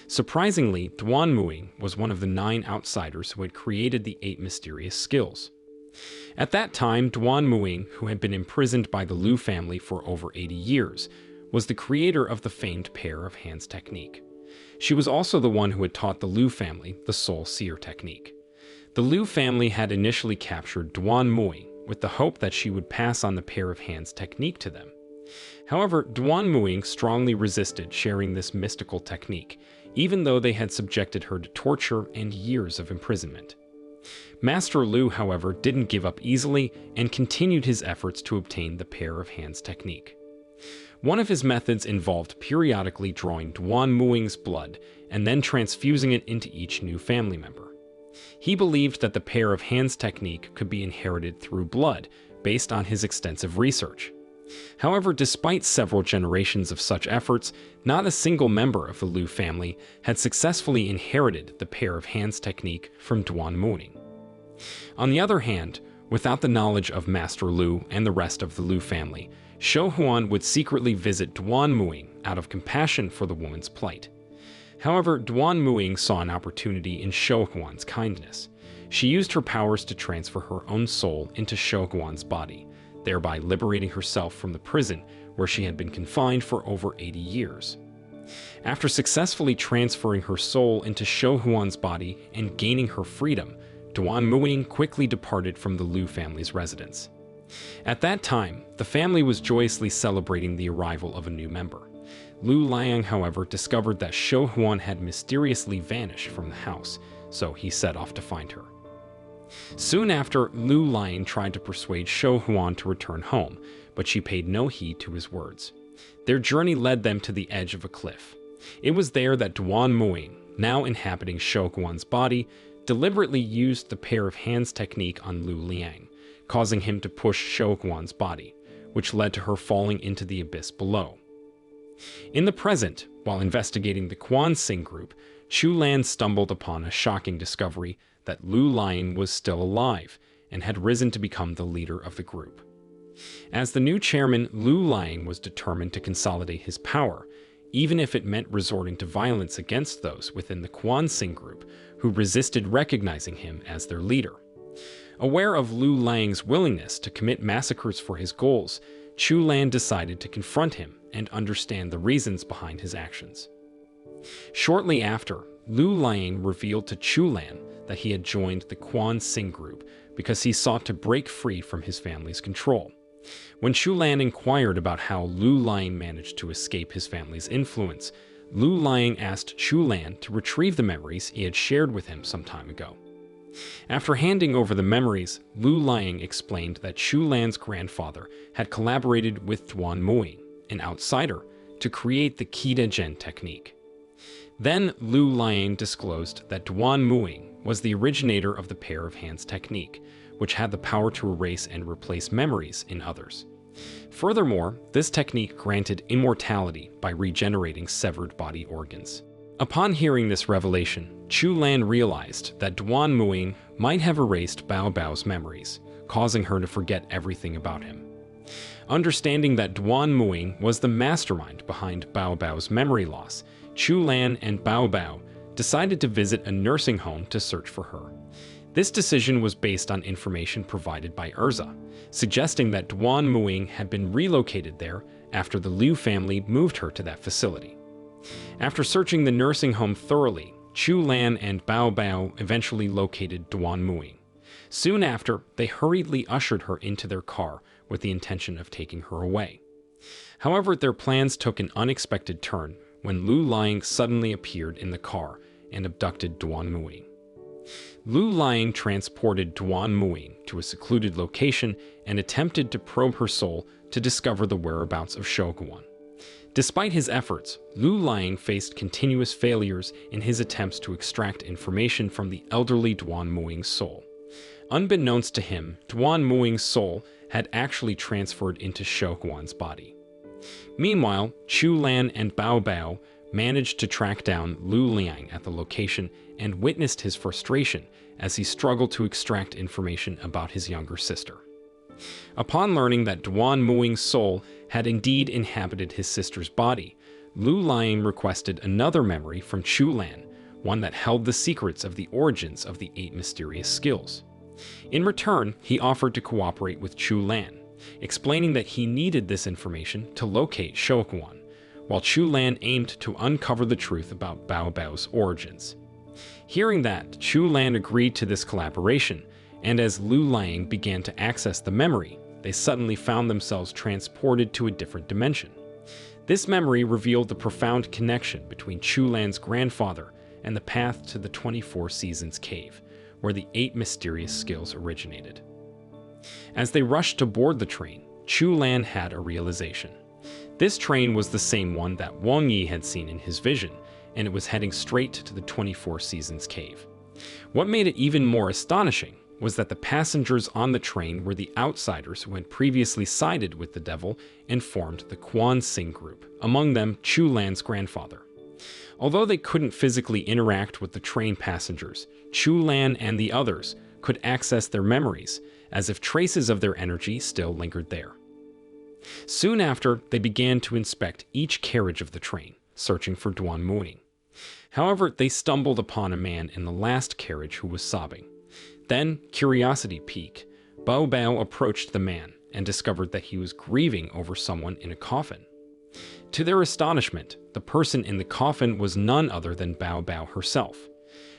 Surprisingly, Duan Muing was one of the 9 outsiders who had created the 8 mysterious skills. At that time, Duan Muing, who had been imprisoned by the Lu family for over 80 years, was the creator of the famed pair of hands technique. She was also the one who had taught the Lu family the Soul Seer technique. The Lu family had initially captured Duan Muing with the hope that she would pass on the pair of hands technique to them. However, Duan Muing strongly resisted sharing this mystical technique, even though they had subjected her to torture and years of imprisonment. Master Lu, however, didn't give up easily and continued his efforts to obtain the pair of hands technique. One of his methods involved periodically drawing Duan Muing's blood and then transfusing it into each new family member. He believed that the pair of hands technique could be inherited through blood based on his extensive research. However, despite several generations of such efforts, not a single member of the Lu family had successfully inherited the pair of hands technique from Duan Muing. On the other hand, without the knowledge of Master Lu and the rest of the Lu family, Shou Huan would secretly visit Duan Muing out of compassion for the woman's plight. However, Duan Muing saw an opportunity in Shou Huan's kindness. She used her powers to transfer her own soul into Shou Huan's body, thereby liberating herself from the prison where she had been confined for over 80 years. After successfully transferring her soul into Shou Huan's body and gaining her freedom, Duan Muing quickly departed from the Lu family's residence. At that time, the family was joyously celebrating the arrival of a new member. Lu Liang, however, discovered that Shou Huan had mysteriously vanished from the house, so he set off to find her. Soon after, Lu Liang tried to persuade Shou Huan to return home, but she paid no heed to his words. Their journey led them to the edge of a cliff. It was there that Duan Muing, now inhabiting Shou Huan's body, deliberately used the pair of hands technique on Lu Liang, causing him to push Shou Huan's body, which led to her falling into the abyss below. In the present, while investigating the Quan Xing group, Chu Lan stumbled upon a shocking discovery that Lu Liang was still alive and had risen to become the leader of the group. As the new chairman, Lu Liang was determined to consolidate his power, even if it meant resorting to violence against those within the Quan Xing group who resisted recognizing him as their leader. Aware of Lu Liang's willingness to commit massacres for his goals, Chu Lan decided to confront him and understand the reasons behind his actions. Shortly after, Lu Liang revealed to Chu Lan that he had joined the Quan Xing group because he sought to break free from his family's control. When Chu Lan inquired about how Lu Liang managed to escape his family's influence, Lu Liang asked Chu Lan to retrieve the memories he had shared with him some time ago. After handing over the memories, Lu Liang explained that Chu Lan's grandfather had collaborated with Duan Muing, an outsider, to create the Qida Zhen technique. Then Lu Liang disclosed that Duan Muing was the originator of the pair of hands technique, which had the power to erase and replace memories in others. Furthermore, this technique granted immortality by regenerating severed body organs. Upon hearing this revelation, Chu Lan realized that Duan Muing might have erased Bao Bao's memories, causing her to forget everything about him. Understanding that Duan Muing was the mastermind behind Bao Bao's memory loss, Chu Lan and Bao Bao decided to visit a nursing home to search for her. This decision was based on information provided by Erza, suggesting that Duan Muing had been relocated there after the Liu family moved her to that facility. After searching the nursing home thoroughly, Chu Lan and Bao Bao eventually located Duan Muing. Soon after, they hurriedly ushered her into their car with the intention of taking her away. However, their plans took an unexpected turn when Lu Liang suddenly appeared in the car and abducted Duan Muing. Lu Liang transported Duan Muing to a secluded location and attempted to probe her soul to discover the whereabouts of Shou Huan. Despite his efforts, Lu Liang faced continuous failures in his attempts to extract information from the elderly Duan Muing's soul. Unbeknownst to him, Duan Muing's soul had actually transferred into Shou Huan's body. Meanwhile, Chu Lan and Bao Bao managed to track down Lu Liang at the location and witnessed his frustration as he struggled to extract information about his younger sister. Upon learning that Duan Muing's soul had indeed inhabited his sister's body, Lu Liang requested another memory from Chu Lan, one that held the secrets of the origins of the 8 mysterious skills. In return, he offered to cooperate with Chu Lan, explaining that he needed this information to locate Shou Huan, while Chu Lan aimed to uncover the truth about Bao Bao's origins. Hearing that, Chu Lan agreed to this collaboration, and as Lu Lang began to access the memory, they suddenly found themselves transported to a different dimension. This memory revealed the profound connection between Chu Lan's grandfather and the path to the 24 Seasons Cave, where the 8 mysterious skills originated. As they rushed to board the train, Chu Lan had a realization. This train was the same one that Wang Yi had seen in his vision, and it was heading straight to the 24 Seasons Cave. What made it even more astonishing was that the passengers on the train were the outsiders who had previously sided with the devil and formed the Quan Sing group, among them Chu Lan's grandfather. Although they couldn't physically interact with the train passengers, Chu Lan and the others could access their memories, as if traces of their energy still lingered there. Soon after, they began to inspect each carriage of the train, searching for Duan Muing. However, they stumbled upon a man in the last carriage who was sobbing. Then, curiosity piqued, Bao Bao approached the man and discovered that he was grieving over someone in a coffin. To their astonishment, the person in the coffin was none other than Bao Bao herself.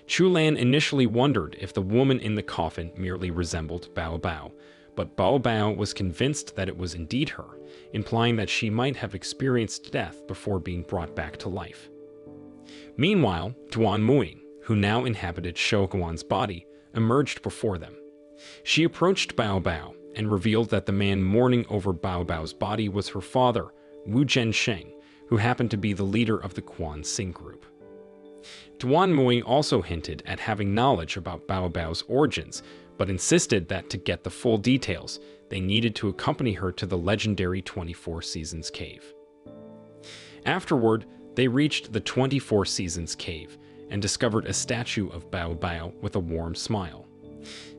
Chu Lan initially wondered if the woman in the coffin merely resembled Bao Bao, but Bao Bao was convinced that it was indeed her, implying that she might have experienced death before being brought back to life. Meanwhile, Duan Muing, who now inhabited Shou Guan's body, emerged before them. She approached Bao Bao and revealed that the man mourning over Bao Bao's body was her father, Wu Zhensheng, who happened to be the leader of the Quan Sing group. Duan Muing also hinted at having knowledge about Bao Bao's origins, but insisted that to get the full details, they needed to accompany her to the legendary 24 Seasons Cave. Afterward, they reached the 24 Seasons Cave and discovered a statue of Bao Bao with a warm smile.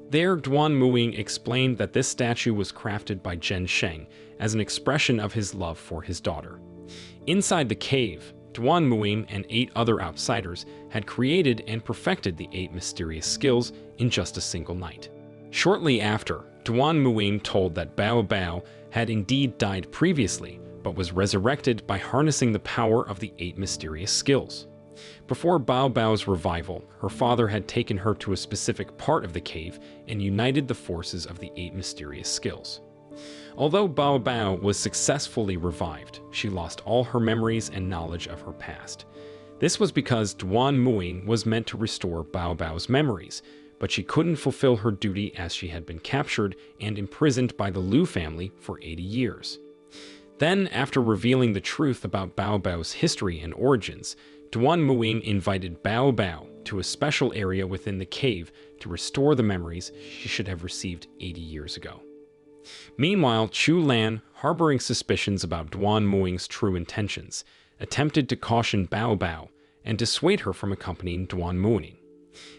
There, Duan Muing explained that this statue was crafted by Zhen Sheng as an expression of his love for his daughter. Inside the cave, Duan Muing and 8 other outsiders had created and perfected the 8 mysterious skills in just a single night. Shortly after, Duan Muing told that Bao Bao had indeed died previously, but was resurrected by harnessing the power of the 8 mysterious skills. Before Bao Bao's revival, her father had taken her to a specific part of the cave and united the forces of the 8 mysterious skills. Although Bao Bao was successfully revived, she lost all her memories and knowledge of her past. This was because Duan Muing was meant to restore Bao Bao's memories, but she couldn't fulfill her duty as she had been captured and imprisoned by the Lu family for 80 years. Then, after revealing the truth about Bao Bao's history and origins, Duan Muing invited Bao Bao to a special area within the cave to restore the memories she should have received 80 years ago. Meanwhile, Chu Lan, harboring suspicions about Duan Muing's true intentions, attempted to caution Bao Bao and dissuade her from accompanying Duan Muing.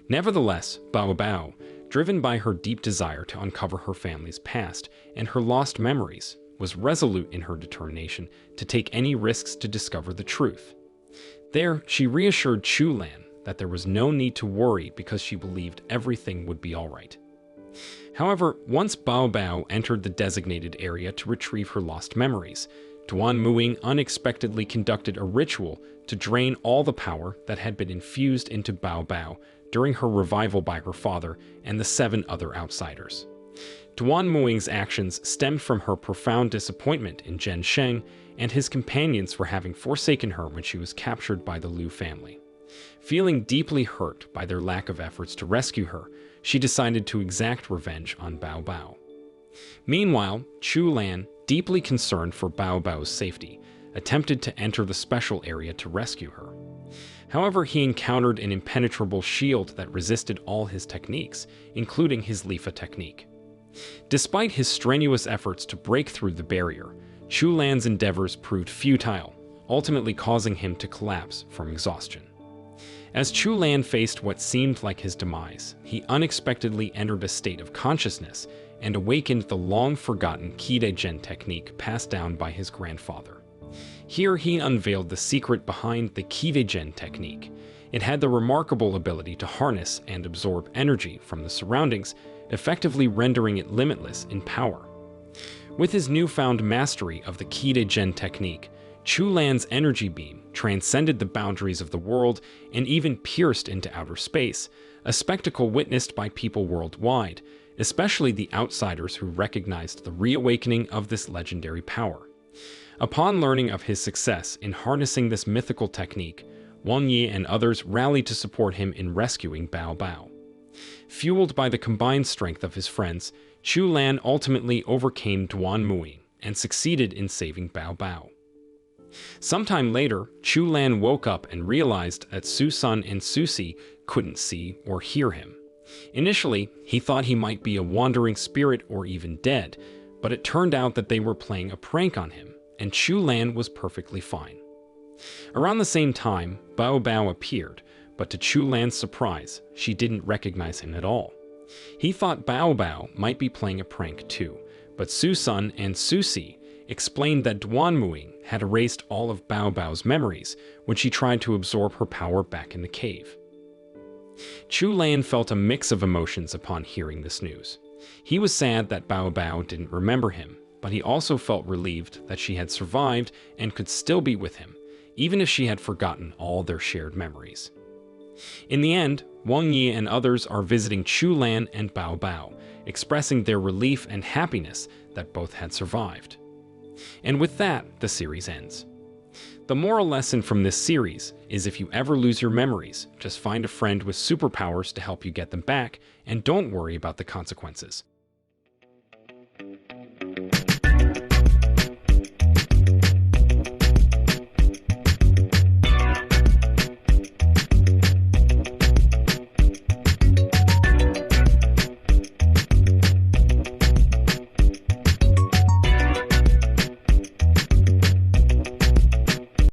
Nevertheless, Bao Bao, driven by her deep desire to uncover her family's past and her lost memories, was resolute in her determination to take any risks to discover the truth. There, she reassured Chu Lan that there was no need to worry because she believed everything would be all right. However, once Bao Bao entered the designated area to retrieve her lost memories, Duan Muing unexpectedly conducted a ritual to drain all the power that had been infused into Bao Bao during her revival by her father and the 7 other outsiders. Duan Muing's actions stemmed from her profound disappointment in Zhen Sheng and his companions for having forsaken her when she was captured by the Lu family. Feeling deeply hurt by their lack of efforts to rescue her, she decided to exact revenge on Bao Bao. Meanwhile, Chu Lan, deeply concerned for Bao Bao's safety, attempted to enter the special area to rescue her. However, he encountered an impenetrable shield that resisted all his techniques, including his Lifa technique. Despite his strenuous efforts to break through the barrier, Chu Lan's endeavors proved futile, ultimately causing him to collapse from exhaustion. As Chu Lan faced what seemed like his demise, he unexpectedly entered a state of consciousness and awakened the long-forgotten Qi technique passed down by his grandfather. Here he unveiled the secret behind the Qi technique. It had the remarkable ability to harness and absorb energy from the surroundings, effectively rendering it limitless in power. With his newfound mastery of the Qi technique, Chu Lan's energy beam transcended the boundaries of the world and even pierced into outer space, a spectacle witnessed by people worldwide, especially the outsiders who recognized the reawakening of this legendary power. Upon learning of his success in harnessing this mythical technique, Wang Yi and others rallied to support him in rescuing Bao Bao. Fueled by the combined strength of his friends, Chu Lan ultimately overcame Duan Muing and succeeded in saving Bao Bao. Sometime later, Chu Lan woke up and realized that Su Sun and Su Si couldn't see or hear him. Initially, he thought he might be a wandering spirit or even dead, but it turned out that they were playing a prank on him, and Chu Lan was perfectly fine. Around the same time, Bao Bao appeared, but to Chu Lan's surprise, she didn't recognize him at all. He thought Bao Bao might be playing a prank too, but Su Sun and Su Si explained that Duan Muing had erased all of Bao Bao's memories when she tried to absorb her power back in the cave. Chu Lan felt a mix of emotions upon hearing this news. He was sad that Bao Bao didn't remember him, but he also felt relieved that she had survived and could still be with him, even if she had forgotten all their shared memories. In the end, Wang Yi and others are visiting Chu Lan and Bao Bao, expressing their relief and happiness that both had survived. And with that, the series ends. The moral lesson from this series is if you ever lose your memories, just find a friend with superpowers to help you get them back, and don't worry about the consequences.